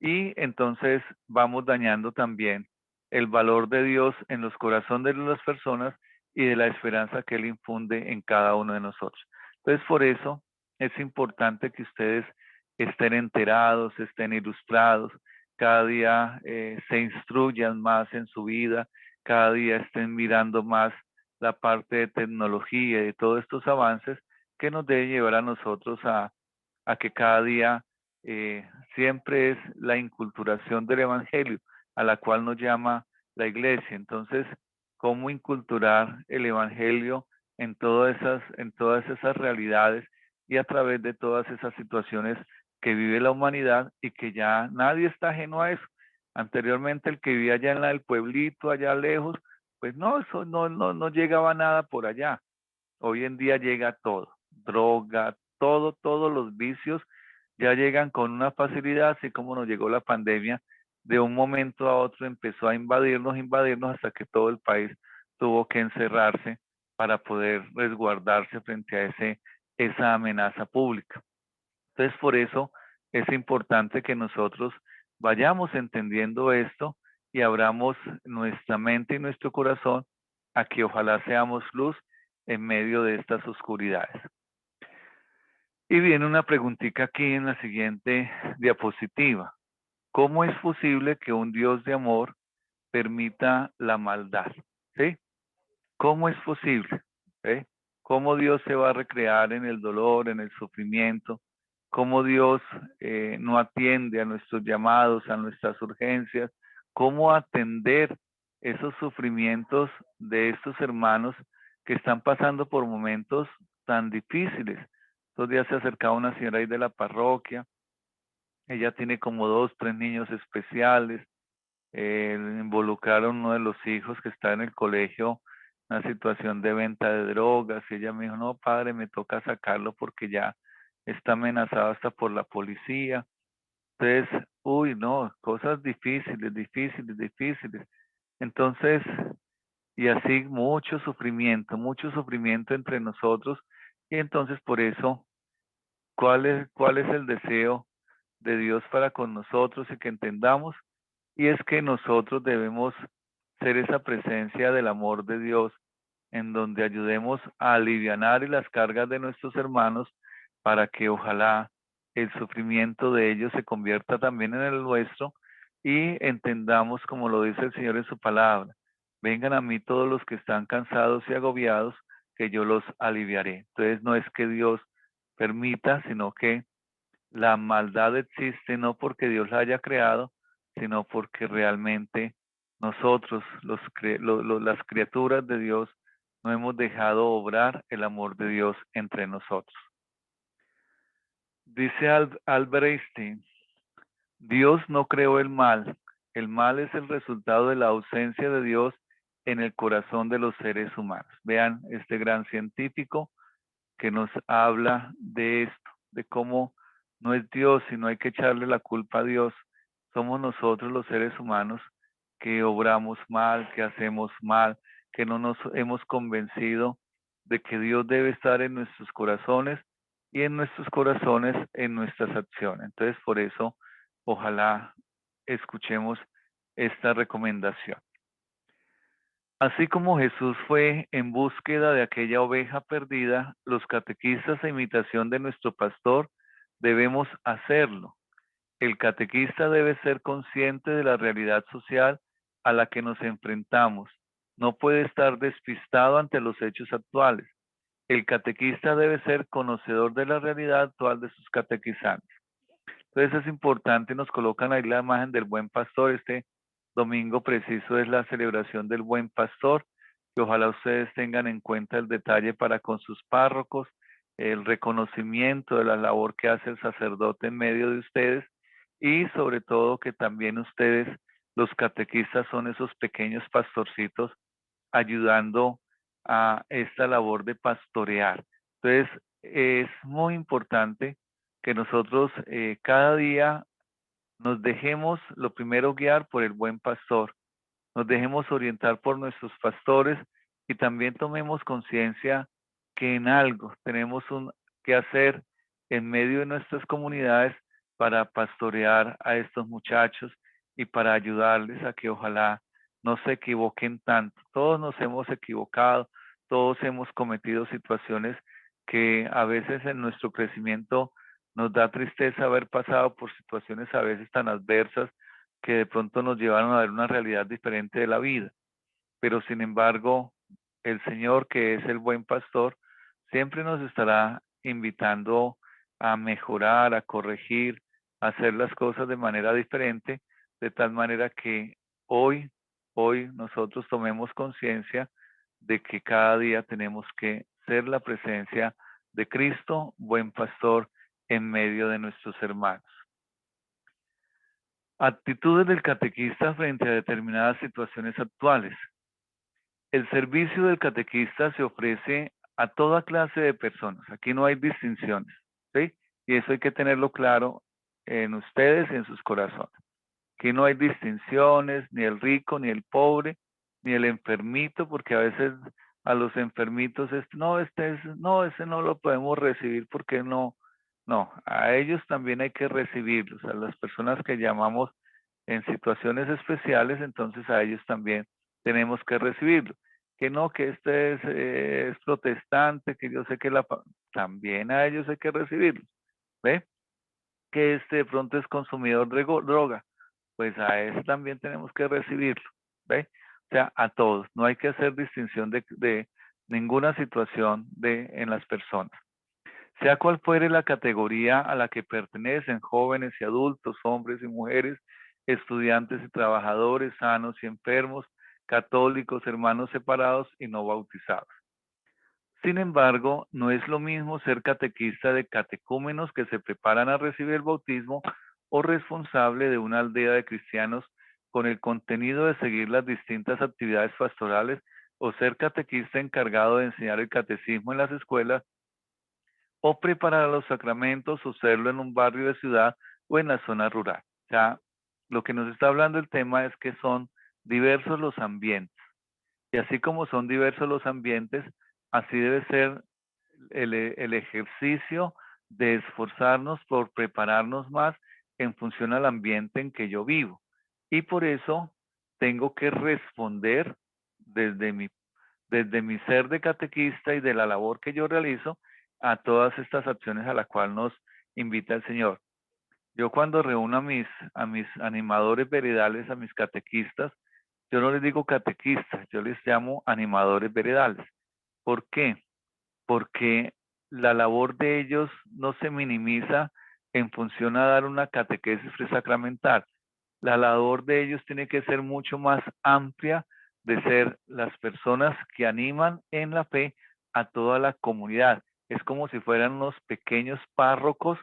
y entonces vamos dañando también el valor de Dios en los corazones de las personas y de la esperanza que Él infunde en cada uno de nosotros. Entonces, por eso es importante que ustedes estén enterados, estén ilustrados, cada día se instruyan más en su vida, cada día estén mirando más la parte de tecnología y de todos estos avances que nos deben llevar a nosotros a que cada día siempre es la inculturación del Evangelio, a la cual nos llama la iglesia. Entonces, ¿cómo inculturar el Evangelio en todas esas realidades y a través de todas esas situaciones que vive la humanidad y que ya nadie está ajeno a eso? Anteriormente el que vivía allá en el pueblito, allá lejos, pues no, eso no llegaba nada por allá. Hoy en día llega todo, droga, todos los vicios ya llegan con una facilidad, así como nos llegó la pandemia, de un momento a otro empezó a invadirnos hasta que todo el país tuvo que encerrarse para poder resguardarse frente a esa amenaza pública. Entonces, por eso es importante que nosotros vayamos entendiendo esto y abramos nuestra mente y nuestro corazón a que ojalá seamos luz en medio de estas oscuridades. Y viene una preguntita aquí en la siguiente diapositiva. ¿Cómo es posible que un Dios de amor permita la maldad? ¿Sí? ¿Cómo es posible? ¿Sí? ¿Cómo Dios se va a recrear en el dolor, en el sufrimiento? ¿Cómo Dios no atiende a nuestros llamados, a nuestras urgencias? ¿Cómo atender esos sufrimientos de estos hermanos que están pasando por momentos tan difíciles? Estos días se acercaba una señora ahí de la parroquia. Ella tiene como 2, 3 niños especiales. Involucraron uno de los hijos que está en el colegio, una situación de venta de drogas, y ella me dijo, no, padre, me toca sacarlo porque ya está amenazado hasta por la policía. Entonces, uy, no, cosas difíciles, difíciles, difíciles. Entonces, y así mucho sufrimiento entre nosotros. Y entonces por eso, cuál es el deseo de Dios para con nosotros y que entendamos? Y es que nosotros debemos ser esa presencia del amor de Dios en donde ayudemos a alivianar las cargas de nuestros hermanos para que ojalá el sufrimiento de ellos se convierta también en el nuestro y entendamos como lo dice el Señor en su palabra. Vengan a mí todos los que están cansados y agobiados, que yo los aliviaré. Entonces no es que Dios permita, sino que la maldad existe no porque Dios la haya creado, sino porque realmente nosotros, las criaturas de Dios, no hemos dejado obrar el amor de Dios entre nosotros. Dice Albert Einstein, Dios no creó el mal es el resultado de la ausencia de Dios en el corazón de los seres humanos. Vean este gran científico que nos habla de esto, de cómo no es Dios, sino hay que echarle la culpa a Dios. Somos nosotros los seres humanos que obramos mal, que hacemos mal, que no nos hemos convencido de que Dios debe estar en nuestros corazones y en nuestros corazones en nuestras acciones. Entonces, por eso, ojalá escuchemos esta recomendación. Así como Jesús fue en búsqueda de aquella oveja perdida, los catequistas a imitación de nuestro pastor debemos hacerlo. El catequista debe ser consciente de la realidad social a la que nos enfrentamos. No puede estar despistado ante los hechos actuales. El catequista debe ser conocedor de la realidad actual de sus catequizantes. Entonces es importante, nos colocan ahí la imagen del buen pastor. Este domingo preciso es la celebración del buen pastor, que ojalá ustedes tengan en cuenta el detalle para con sus párrocos, el reconocimiento de la labor que hace el sacerdote en medio de ustedes y sobre todo que también ustedes, los catequistas, son esos pequeños pastorcitos ayudando a esta labor de pastorear. Entonces es muy importante que nosotros cada día nos dejemos, lo primero, guiar por el buen pastor, nos dejemos orientar por nuestros pastores y también tomemos conciencia que en algo tenemos que hacer en medio de nuestras comunidades para pastorear a estos muchachos y para ayudarles a que ojalá no se equivoquen tanto. Todos nos hemos equivocado, todos hemos cometido situaciones que a veces en nuestro crecimiento nos da tristeza haber pasado por situaciones a veces tan adversas que de pronto nos llevaron a ver una realidad diferente de la vida. Pero sin embargo, el Señor, que es el buen pastor, siempre nos estará invitando a mejorar, a corregir, a hacer las cosas de manera diferente, de tal manera que hoy nosotros tomemos conciencia de que cada día tenemos que ser la presencia de Cristo, buen pastor, en medio de nuestros hermanos. Actitudes del catequista frente a determinadas situaciones actuales. El servicio del catequista se ofrece a toda clase de personas. Aquí no hay distinciones, ¿sí? Y eso hay que tenerlo claro en ustedes y en sus corazones. Aquí no hay distinciones, ni el rico, ni el pobre, ni el enfermito, porque a veces a los enfermitos no, ese no lo podemos recibir porque no. No, a ellos también hay que recibirlos, a las personas que llamamos en situaciones especiales, entonces a ellos también tenemos que recibirlo. Que no, que este es protestante, que yo sé que también a ellos hay que recibirlos, ¿ve? Que este de pronto es consumidor de droga, pues a ese también tenemos que recibirlo, ¿ve? O sea, a todos, no hay que hacer distinción de ninguna situación en las personas. Sea cual fuere la categoría a la que pertenecen, jóvenes y adultos, hombres y mujeres, estudiantes y trabajadores, sanos y enfermos, católicos, hermanos separados y no bautizados. Sin embargo, no es lo mismo ser catequista de catecúmenos que se preparan a recibir el bautismo o responsable de una aldea de cristianos con el contenido de seguir las distintas actividades pastorales o ser catequista encargado de enseñar el catecismo en las escuelas o preparar los sacramentos o serlo en un barrio de ciudad o en la zona rural. O sea, lo que nos está hablando el tema es que son diversos los ambientes. Y así como son diversos los ambientes, así debe ser el ejercicio de esforzarnos por prepararnos más en función al ambiente en que yo vivo. Y por eso tengo que responder desde mi ser de catequista y de la labor que yo realizo a todas estas acciones a las cuales nos invita el Señor. Yo cuando reúno a mis animadores veredales, a mis catequistas, yo no les digo catequistas, yo les llamo animadores veredales. ¿Por qué? Porque la labor de ellos no se minimiza en función a dar una catequesis presacramental. La labor de ellos tiene que ser mucho más amplia de ser las personas que animan en la fe a toda la comunidad. Es como si fueran unos pequeños párrocos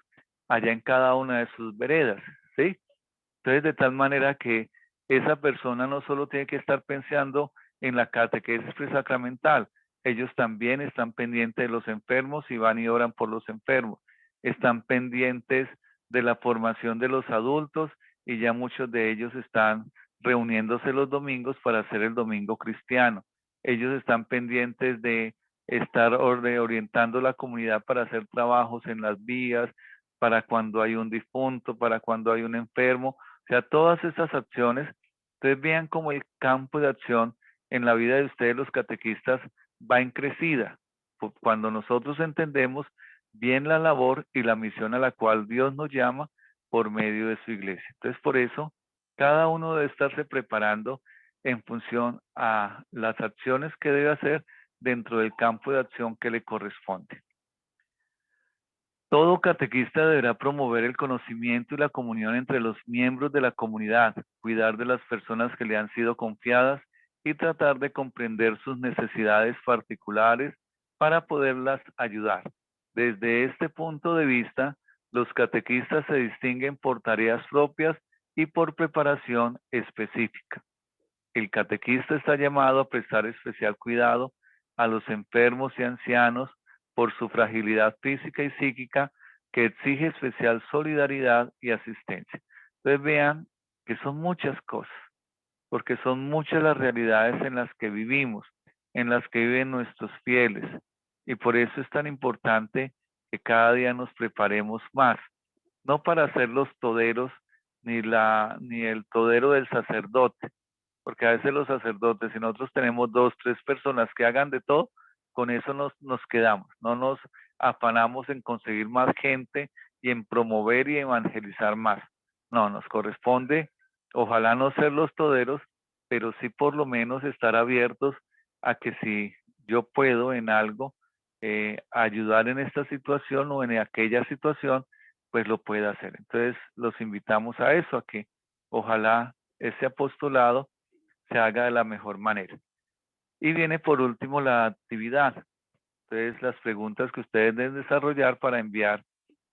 allá en cada una de sus veredas, ¿sí? Entonces, de tal manera que esa persona no solo tiene que estar pensando en la catequesis presacramental, ellos también están pendientes de los enfermos y van y oran por los enfermos. Están pendientes de la formación de los adultos y ya muchos de ellos están reuniéndose los domingos para hacer el domingo cristiano. Ellos están pendientes de estar orientando la comunidad para hacer trabajos en las vías, para cuando hay un difunto, para cuando hay un enfermo. O sea, todas esas acciones, ustedes vean cómo el campo de acción en la vida de ustedes, los catequistas, va en crecida. Cuando nosotros entendemos bien la labor y la misión a la cual Dios nos llama por medio de su iglesia. Entonces, por eso, cada uno debe estarse preparando en función a las acciones que debe hacer dentro del campo de acción que le corresponde. Todo catequista deberá promover el conocimiento y la comunión entre los miembros de la comunidad, cuidar de las personas que le han sido confiadas y tratar de comprender sus necesidades particulares para poderlas ayudar. Desde este punto de vista, los catequistas se distinguen por tareas propias y por preparación específica. El catequista está llamado a prestar especial cuidado a los enfermos y ancianos por su fragilidad física y psíquica que exige especial solidaridad y asistencia. Entonces vean que son muchas cosas, porque son muchas las realidades en las que vivimos, en las que viven nuestros fieles. Y por eso es tan importante que cada día nos preparemos más, no para ser los toderos ni el todero del sacerdote, porque a veces los sacerdotes, si nosotros tenemos 2, 3 personas que hagan de todo, con eso nos quedamos, no nos afanamos en conseguir más gente y en promover y evangelizar más. No, nos corresponde, ojalá no ser los toderos, pero sí por lo menos estar abiertos a que si yo puedo en algo ayudar en esta situación o en aquella situación, pues lo pueda hacer. Entonces los invitamos a eso, a que ojalá ese apostolado se haga de la mejor manera. Y viene por último la actividad. Entonces, las preguntas que ustedes deben desarrollar para enviar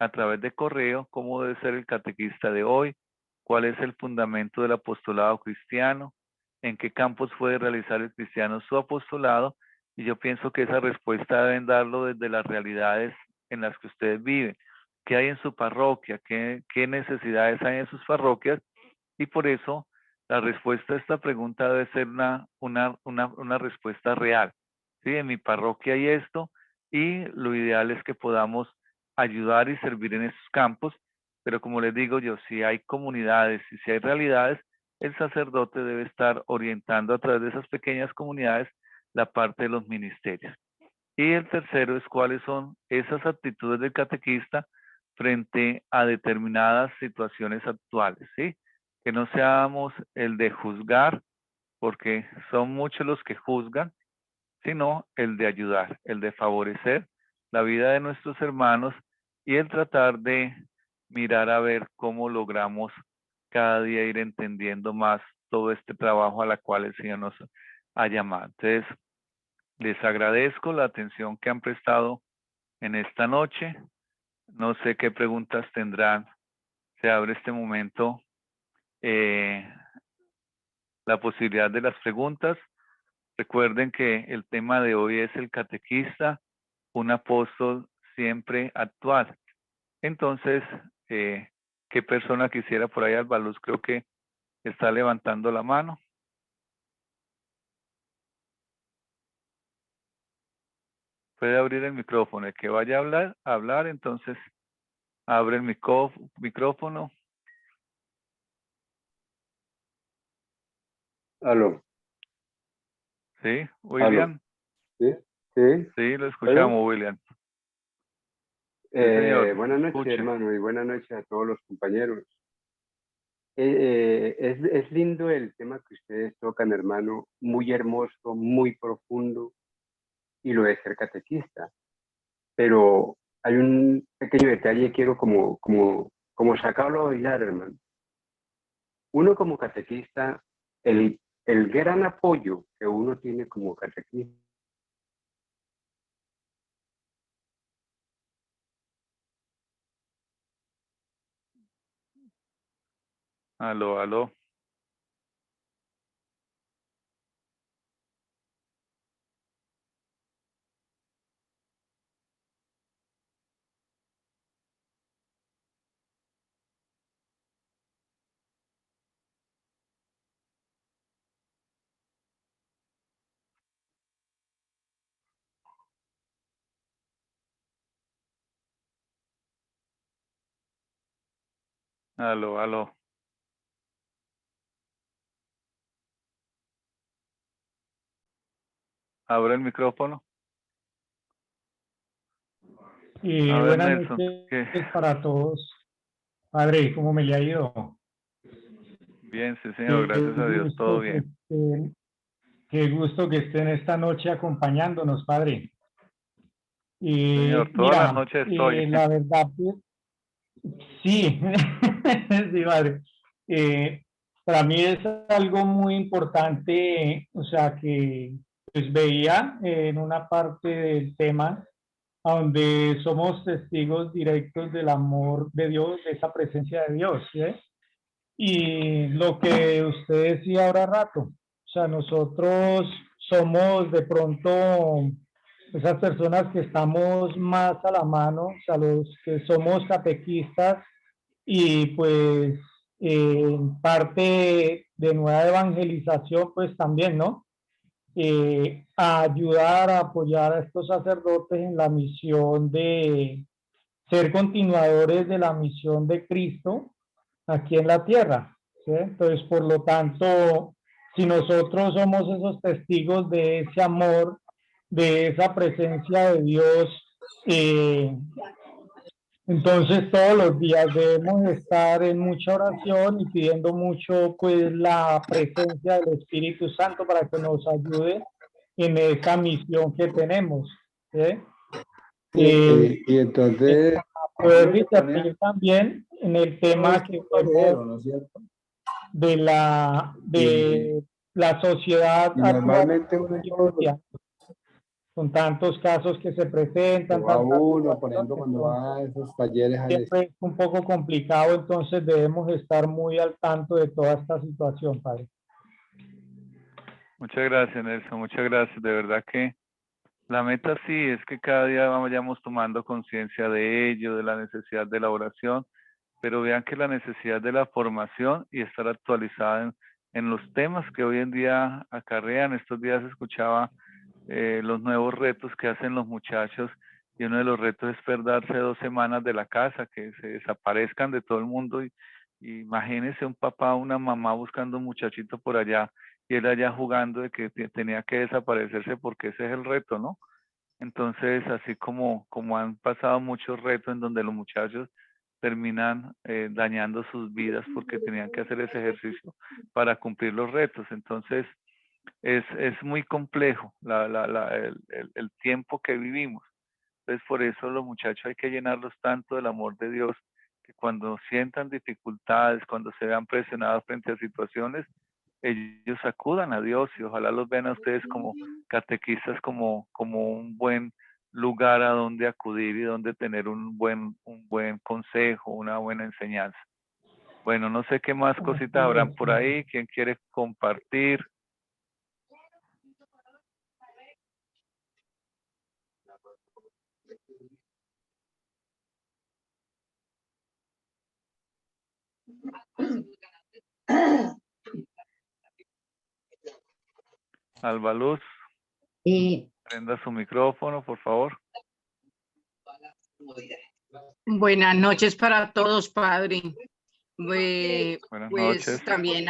a través de correo, cómo debe ser el catequista de hoy, cuál es el fundamento del apostolado cristiano, en qué campos puede realizar el cristiano su apostolado. Y yo pienso que esa respuesta deben darlo desde las realidades en las que ustedes viven. ¿Qué hay en su parroquia? ¿Qué necesidades hay en sus parroquias? Y por eso la respuesta a esta pregunta debe ser una respuesta real. ¿Sí? En mi parroquia hay esto y lo ideal es que podamos ayudar y servir en esos campos, pero como les digo yo, si hay comunidades y si hay realidades, el sacerdote debe estar orientando a través de esas pequeñas comunidades la parte de los ministerios. Y el tercero es cuáles son esas actitudes del catequista frente a determinadas situaciones actuales, ¿sí? Que no seamos el de juzgar, porque son muchos los que juzgan, sino el de ayudar, el de favorecer la vida de nuestros hermanos y el tratar de mirar a ver cómo logramos cada día ir entendiendo más todo este trabajo a la cual el Señor nos ha llamado. Entonces, les agradezco la atención que han prestado en esta noche. No sé qué preguntas tendrán. Se abre este momento la posibilidad de las preguntas. Recuerden que el tema de hoy es el catequista, un apóstol siempre actual. Entonces, ¿Qué persona quisiera por ahí? Albaluz creo que está levantando la mano. Puede abrir el micrófono. El que vaya a hablar, entonces abre el micrófono. Aló. Sí, William. ¿Sí? ¿Sí? Sí, lo escuchamos, William. Sí, señor. Buenas noches, Escuche. hermano, y buenas noches a todos los compañeros. Es lindo el tema que ustedes tocan, hermano, muy hermoso, muy profundo, y lo de ser catequista. Pero hay un pequeño detalle que quiero como sacarlo a bailar, hermano. Uno como catequista, el gran apoyo que uno tiene como catequista, Aló, aló. Aló, aló. Abre el micrófono. A ver, Buenas Nelson, noches para todos. Padre, ¿cómo me le ha ido? Bien, sí, señor, gracias a Dios, todo bien. Qué gusto que estén esta noche acompañándonos, Padre. Señor, todas las Mira, noches estoy. la verdad, sí, sí, Padre. Para mí es algo muy importante, o sea, que pues veía en una parte del tema donde somos testigos directos del amor de Dios, de esa presencia de Dios, ¿sí? Y lo que usted decía ahora rato, o sea, nosotros somos de pronto esas personas que estamos más a la mano, o sea, los que somos catequistas y pues parte de nueva evangelización, pues también, ¿no? A ayudar, a apoyar a estos sacerdotes en la misión de ser continuadores de la misión de Cristo aquí en la tierra, ¿sí? Entonces, por lo tanto, si nosotros somos esos testigos de ese amor, de esa presencia de Dios, entonces todos los días debemos estar en mucha oración y pidiendo mucho, pues, la presencia del Espíritu Santo para que nos ayude en esa misión que tenemos, ¿sí? y entonces Poder discernir también en el tema que vemos ¿no es cierto? de Y, la sociedad y actual normalmente uno con tantos casos que se presentan, va tantas uno, por ejemplo, situaciones, cuando va a esos talleres siempre es un poco complicado, entonces debemos estar muy al tanto de toda esta situación, padre. Muchas gracias, Nelson, muchas gracias. De verdad que la meta sí es que cada día vayamos tomando conciencia de ello, de la necesidad de la oración, pero vean que la necesidad de la formación y estar actualizada en los temas que hoy en día acarrean. Estos días escuchaba los nuevos retos que hacen los muchachos y uno de los retos es perderse 2 semanas de la casa, que se desaparezcan de todo el mundo y imagínese un papá o una mamá buscando un muchachito por allá y él allá jugando de que tenía que desaparecerse porque ese es el reto, ¿no? Entonces, así como han pasado muchos retos en donde los muchachos terminan dañando sus vidas porque tenían que hacer ese ejercicio para cumplir los retos. Entonces, es muy complejo el tiempo que vivimos. Entonces, por eso los muchachos hay que llenarlos tanto del amor de Dios, que cuando sientan dificultades, cuando se vean presionados frente a situaciones, ellos acudan a Dios y ojalá los vean a ustedes como catequistas, como un buen lugar a donde acudir y donde tener un buen consejo, una buena enseñanza. Bueno, no sé qué más cositas habrán por ahí. ¿Quién quiere compartir? Alba Luz, prenda su micrófono, por favor. Buenas noches para todos, padre. Buenas Pues noches. también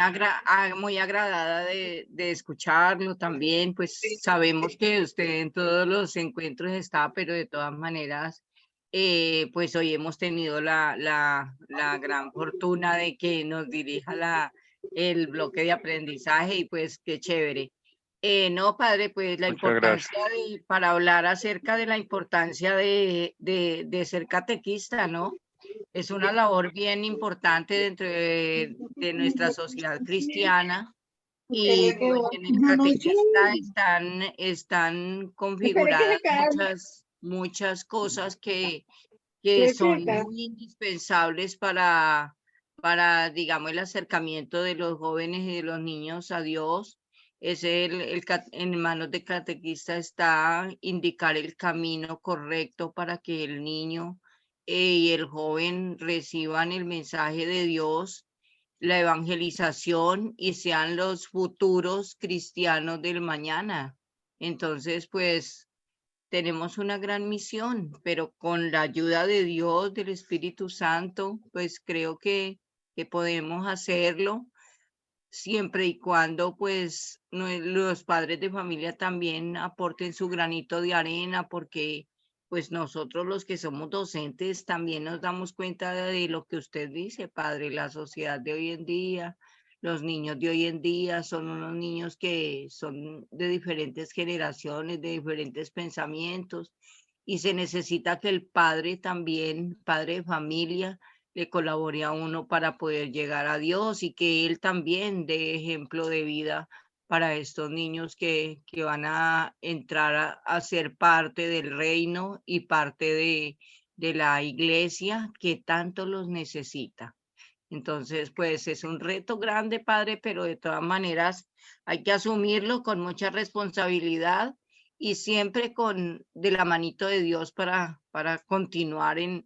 muy agradada de escucharlo también, pues sabemos que usted en todos los encuentros está, pero de todas maneras, pues hoy hemos tenido la gran fortuna de que nos dirija el bloque de aprendizaje y pues qué chévere. No, padre, pues la Muchas importancia para hablar acerca de la importancia de ser catequista, ¿no? Es una labor bien importante dentro de nuestra sociedad cristiana y pues, en el catequista están configuradas muchas cosas que son muy indispensables para, digamos, el acercamiento de los jóvenes y de los niños a Dios. En manos de catequista está indicar el camino correcto para que el niño y el joven reciban el mensaje de Dios, la evangelización y sean los futuros cristianos del mañana. Entonces, pues tenemos una gran misión, pero con la ayuda de Dios, del Espíritu Santo, pues creo que podemos hacerlo siempre y cuando pues los padres de familia también aporten su granito de arena, porque pues nosotros los que somos docentes también nos damos cuenta de lo que usted dice, padre, la sociedad de hoy en día, los niños de hoy en día son unos niños que son de diferentes generaciones, de diferentes pensamientos, y se necesita que el padre también, padre de familia, le colabore a uno para poder llegar a Dios y que él también dé ejemplo de vida para estos niños que van a entrar a ser parte del reino y parte de la iglesia que tanto los necesita. Entonces, pues es un reto grande, padre, pero de todas maneras hay que asumirlo con mucha responsabilidad y siempre de la manito de Dios para continuar en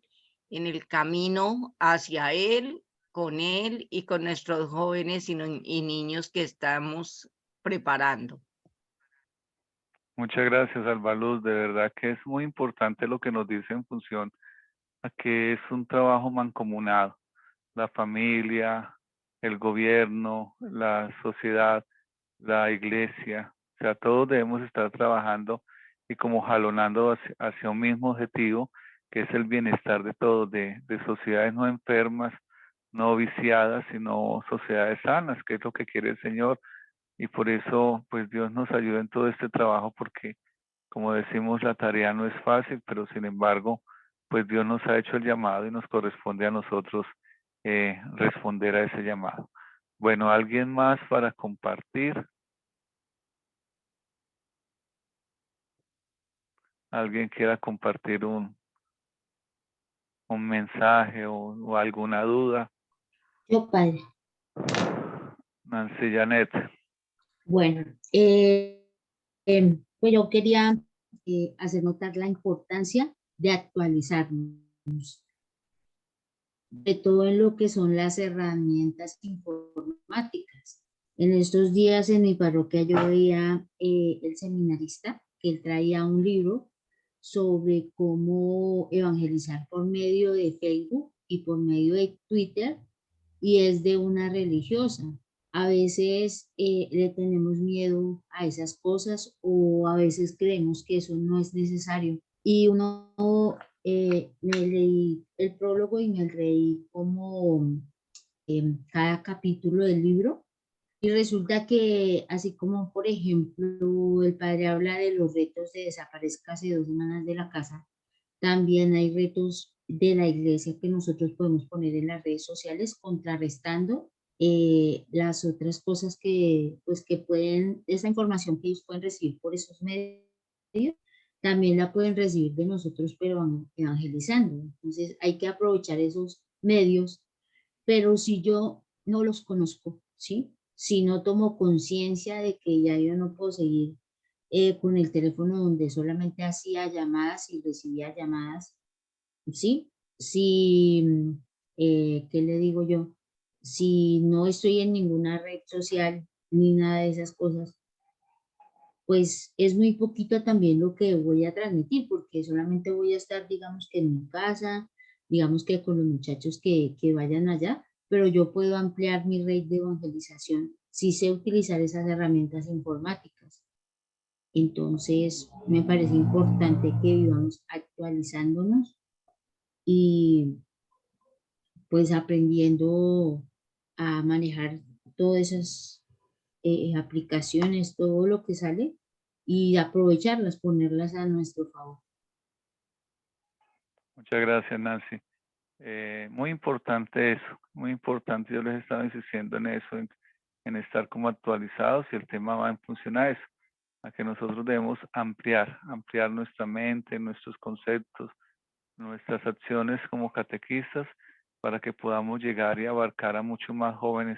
el camino hacia Él, con Él y con nuestros jóvenes y niños que estamos preparando. Muchas gracias, Alba Luz. De verdad que es muy importante lo que nos dice en función a que es un trabajo mancomunado. La familia, el gobierno, la sociedad, la iglesia, o sea, todos debemos estar trabajando y como jalonando hacia un mismo objetivo, que es el bienestar de todos, de sociedades no enfermas, no viciadas, sino sociedades sanas, que es lo que quiere el Señor. Y por eso, pues Dios nos ayuda en todo este trabajo, porque como decimos, la tarea no es fácil, pero sin embargo, pues Dios nos ha hecho el llamado y nos corresponde a nosotros responder a ese llamado. Bueno, ¿alguien más para compartir? ¿Alguien quiera compartir un mensaje o alguna duda? Yo, padre. Nancy Janet. Bueno, pues yo quería hacer notar la importancia de actualizarnos, de todo en lo que son las herramientas informáticas. En estos días en mi parroquia yo veía el seminarista que él traía un libro sobre cómo evangelizar por medio de Facebook y por medio de Twitter, y es de una religiosa. A veces le tenemos miedo a esas cosas o a veces creemos que eso no es necesario. Y me leí el prólogo y me leí como cada capítulo del libro. Y resulta que, así como, por ejemplo, el padre habla de los retos de desaparezca hace 2 semanas de la casa, también hay retos de la iglesia que nosotros podemos poner en las redes sociales, contrarrestando las otras cosas pues, que pueden, esa información que ellos pueden recibir por esos medios, también la pueden recibir de nosotros, pero evangelizando. Entonces hay que aprovechar esos medios, pero si yo no los conozco, ¿sí? Si no tomo conciencia de que ya yo no puedo seguir con el teléfono donde solamente hacía llamadas y recibía llamadas, ¿sí? Si, ¿qué le digo yo? Si no estoy en ninguna red social ni nada de esas cosas, pues es muy poquito también lo que voy a transmitir, porque solamente voy a estar, digamos que en mi casa, digamos que con los muchachos que vayan allá, pero yo puedo ampliar mi red de evangelización si sé utilizar esas herramientas informáticas. Entonces, me parece importante que vivamos actualizándonos y pues aprendiendo a manejar todas esas aplicaciones, todo lo que sale y aprovecharlas, ponerlas a nuestro favor. Muchas gracias, Nancy. Muy importante eso, muy importante. Yo les estaba insistiendo en eso, en estar como actualizados, y el tema va en función a eso, a que nosotros debemos ampliar nuestra mente, nuestros conceptos, nuestras acciones como catequistas, para que podamos llegar y abarcar a muchos más jóvenes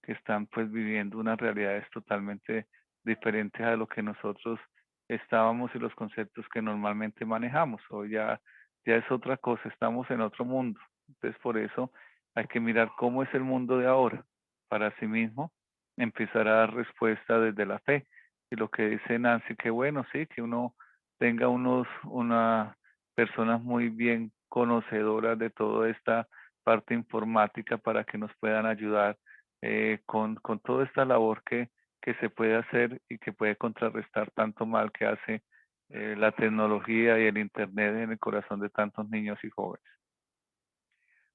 que están pues viviendo unas realidades totalmente diferentes a lo que nosotros estábamos y los conceptos que normalmente manejamos. Hoy ya es otra cosa, estamos en otro mundo. Entonces por eso hay que mirar cómo es el mundo de ahora, para sí mismo empezar a dar respuesta desde la fe. Y lo que dice Nancy, que bueno, sí, que uno tenga una personas muy bien conocedoras de toda esta parte informática para que nos puedan ayudar con toda esta labor que se puede hacer y que puede contrarrestar tanto mal que hace la tecnología y el internet en el corazón de tantos niños y jóvenes.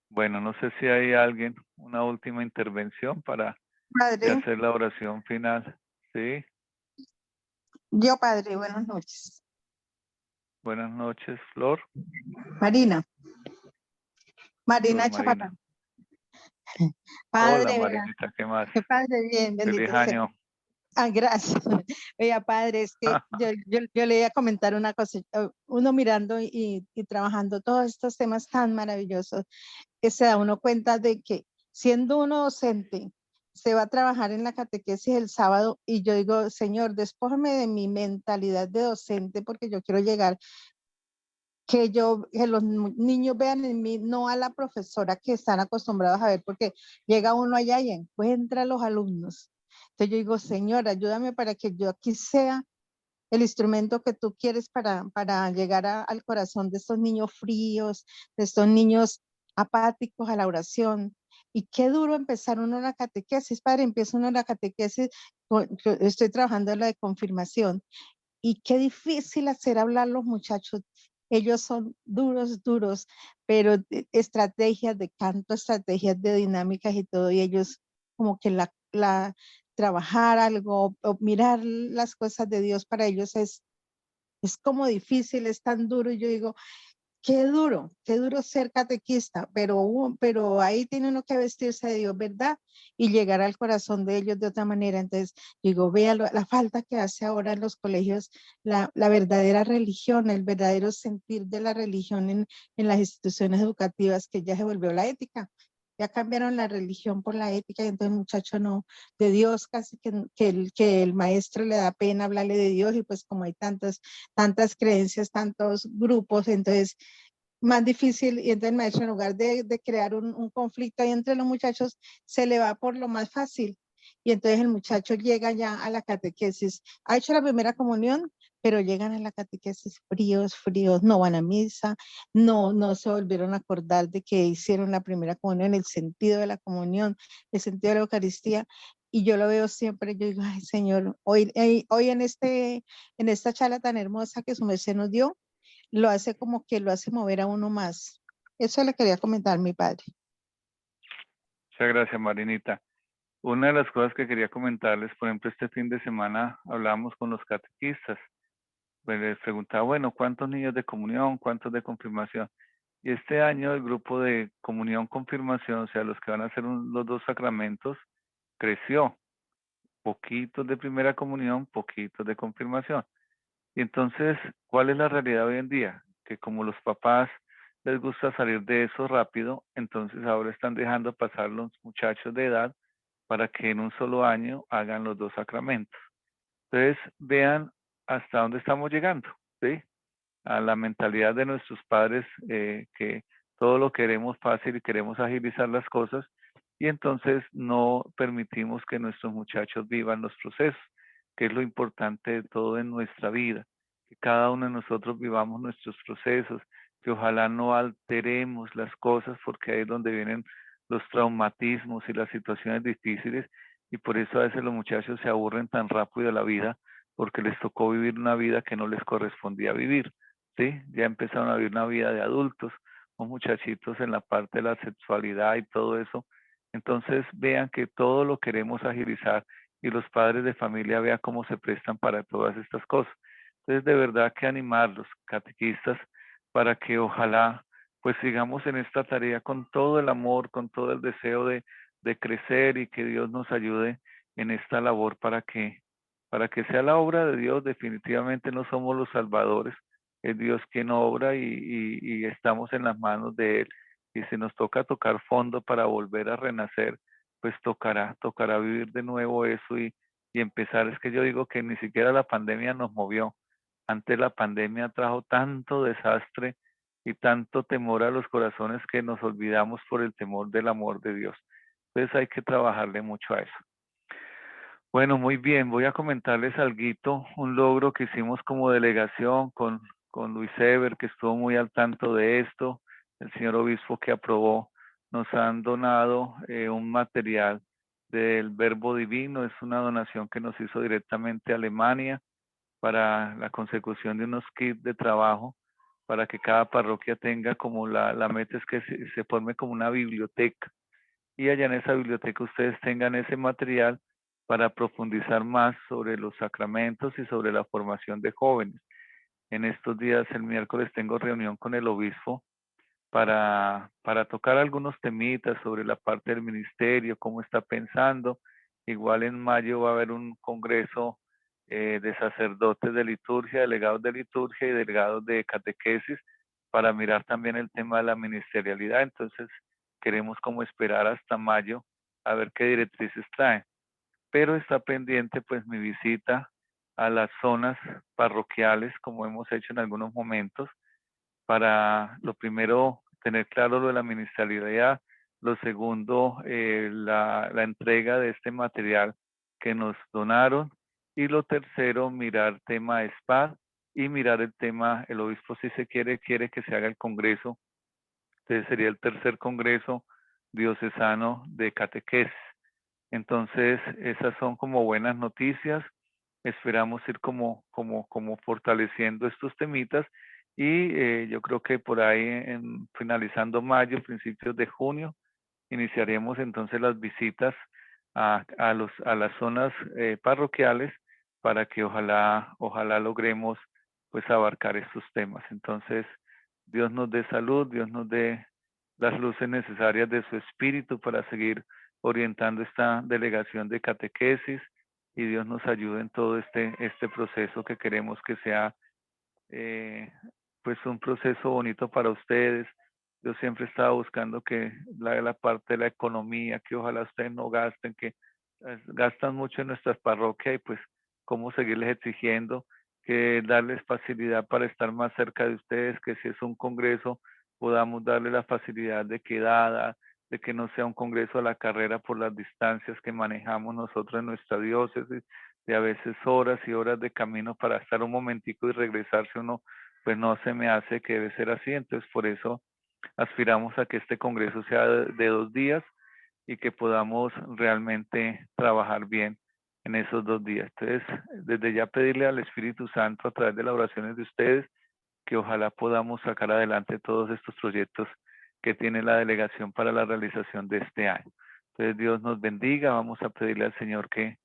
Bueno, no sé si hay alguien, una última intervención para Padre, hacer la oración final. Sí, yo padre, buenas noches. buenas noches, Flor. Marina Flor Marina. Chapatán. Hola, Padre, vea, Marinita, ¿qué más? que padre, bien, Feliz bendito sea. año. Ah, gracias. Vea, padre, es que yo le iba a comentar una cosa. Uno mirando y trabajando todos estos temas tan maravillosos, que se da uno cuenta de que siendo uno docente, se va a trabajar en la catequesis el sábado y yo digo, Señor, despójame de mi mentalidad de docente porque yo quiero llegar, que los niños vean en mí, no a la profesora que están acostumbrados a ver, porque llega uno allá y encuentra a los alumnos. Entonces yo digo, Señor, ayúdame para que yo aquí sea el instrumento que tú quieres para llegar al corazón de estos niños fríos, de estos niños apáticos a la oración. Y qué duro empezar uno la catequesis, padre, empieza uno la catequesis, estoy trabajando en la de confirmación, y qué difícil hacer hablar los muchachos. Ellos son duros, duros, pero estrategias de canto, estrategias de dinámicas y todo, y ellos como que trabajar algo o mirar las cosas de Dios para ellos es como difícil, es tan duro. Y yo digo, qué duro ser catequista, pero ahí tiene uno que vestirse de Dios, ¿verdad? Y llegar al corazón de ellos de otra manera. Entonces, digo, vea la falta que hace ahora en los colegios la verdadera religión, el verdadero sentir de la religión en las instituciones educativas, que ya se volvió la ética. Ya cambiaron la religión por la ética y entonces el muchacho no, de Dios casi que el maestro le da pena hablarle de Dios y pues como hay tantas creencias, tantos grupos, entonces más difícil, y entonces el maestro en lugar de crear un conflicto ahí entre los muchachos, se le va por lo más fácil. Y entonces el muchacho llega ya a la catequesis, ha hecho la primera comunión, pero llegan a la catequesis fríos, no van a misa, no se volvieron a acordar de que hicieron la primera comunión, el sentido de la comunión, el sentido de la Eucaristía. Y yo lo veo siempre, yo digo, ay Señor, hoy en esta charla tan hermosa que su merced nos dio, lo hace como que lo hace mover a uno más. Eso le quería comentar, mi padre. Muchas gracias, Marinita. Una de las cosas que quería comentarles, por ejemplo, este fin de semana hablamos con los catequistas. Pues les preguntaba, bueno, ¿cuántos niños de comunión, cuántos de confirmación? Y este año el grupo de comunión, confirmación, o sea, los que van a hacer los dos sacramentos, creció. Poquitos de primera comunión, poquitos de confirmación. Y entonces, ¿cuál es la realidad hoy en día? Que como los papás les gusta salir de eso rápido, entonces ahora están dejando pasar los muchachos de edad para que en un solo año hagan los dos sacramentos. Entonces, vean hasta dónde estamos llegando, ¿sí? A la mentalidad de nuestros padres, que todo lo queremos fácil y queremos agilizar las cosas, y entonces no permitimos que nuestros muchachos vivan los procesos. que es lo importante de todo en nuestra vida, que cada uno de nosotros vivamos nuestros procesos, que ojalá no alteremos las cosas, porque ahí es donde vienen los traumatismos y las situaciones difíciles, y por eso a veces los muchachos se aburren tan rápido de la vida, porque les tocó vivir una vida que no les correspondía vivir, ¿sí? Ya empezaron a vivir una vida de adultos, o muchachitos en la parte de la sexualidad y todo eso. Entonces vean que todo lo queremos agilizar, y los padres de familia vean cómo se prestan para todas estas cosas. Entonces, de verdad que animarlos, catequistas, para que ojalá pues sigamos en esta tarea con todo el amor, con todo el deseo de crecer, y que Dios nos ayude en esta labor para que sea la obra de Dios. Definitivamente no somos los salvadores, es Dios quien obra, y estamos en las manos de Él. Y si nos toca tocar fondo para volver a renacer, pues tocará vivir de nuevo eso y empezar. Es que yo digo que ni siquiera la pandemia nos movió. Antes la pandemia trajo tanto desastre y tanto temor a los corazones que nos olvidamos por el temor del amor de Dios. Entonces hay que trabajarle mucho a eso. Bueno, muy bien, voy a comentarles alguito, un logro que hicimos como delegación con Luis Eber, que estuvo muy al tanto de esto, el señor obispo que aprobó. Nos han donado un material del Verbo Divino, es una donación que nos hizo directamente a Alemania para la consecución de unos kits de trabajo, para que cada parroquia tenga, como la meta es que se forme como una biblioteca, y allá en esa biblioteca ustedes tengan ese material para profundizar más sobre los sacramentos y sobre la formación de jóvenes. En estos días, el miércoles, tengo reunión con el obispo para tocar algunos temitas sobre la parte del ministerio, cómo está pensando. Igual en mayo va a haber un congreso de sacerdotes de liturgia, delegados de liturgia y delegados de catequesis, para mirar también el tema de la ministerialidad. Entonces queremos como esperar hasta mayo a ver qué directrices traen. Pero está pendiente pues mi visita a las zonas parroquiales, como hemos hecho en algunos momentos, para lo primero tener claro lo de la ministerialidad, lo segundo la entrega de este material que nos donaron, y lo tercero mirar tema SPAD y mirar el tema, el obispo si se quiere que se haga el congreso. Entonces sería el tercer congreso diocesano de catequesis. Entonces esas son como buenas noticias. Esperamos ir como fortaleciendo estos temitas, y yo creo que por ahí finalizando mayo, principios de junio, iniciaremos entonces las visitas a las zonas parroquiales, para que ojalá logremos pues abarcar estos temas. Entonces Dios nos dé salud, Dios nos dé las luces necesarias de su espíritu para seguir orientando esta delegación de catequesis, y Dios nos ayude en todo este proceso que queremos que sea pues un proceso bonito para ustedes. Yo siempre estaba buscando que la parte de la economía, que ojalá ustedes no gasten, que gastan mucho en nuestras parroquias, y pues cómo seguirles exigiendo, que darles facilidad para estar más cerca de ustedes, que si es un congreso podamos darle la facilidad de quedada, de que no sea un congreso a la carrera por las distancias que manejamos nosotros en nuestra diócesis, de a veces horas y horas de camino para estar un momentico y regresarse uno, pues no se me hace que debe ser así. Entonces por eso aspiramos a que este congreso sea de 2 días, y que podamos realmente trabajar bien en esos 2 días. Entonces, desde ya pedirle al Espíritu Santo a través de las oraciones de ustedes, que ojalá podamos sacar adelante todos estos proyectos que tiene la delegación para la realización de este año. Entonces Dios nos bendiga. Vamos a pedirle al Señor que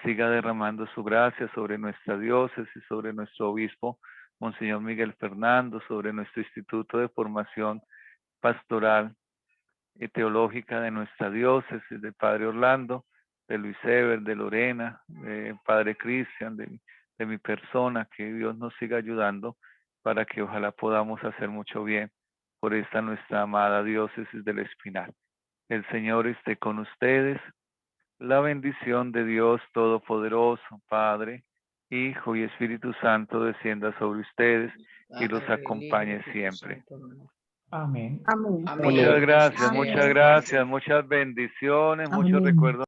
siga derramando su gracia sobre nuestra diócesis, sobre nuestro obispo, Monseñor Miguel Fernando, sobre nuestro Instituto de Formación Pastoral y Teológica de nuestra diócesis, de Padre Orlando, de Luis Eber, de Lorena, de Padre Cristian, de mi persona. Que Dios nos siga ayudando para que ojalá podamos hacer mucho bien por esta nuestra amada diócesis del Espinal. El Señor esté con ustedes. La bendición de Dios Todopoderoso, Padre, Hijo y Espíritu Santo, descienda sobre ustedes y los acompañe siempre. Amén. Amén. Amén. Muchas gracias, Amén. muchas gracias, muchas bendiciones, muchos Amén. recuerdos.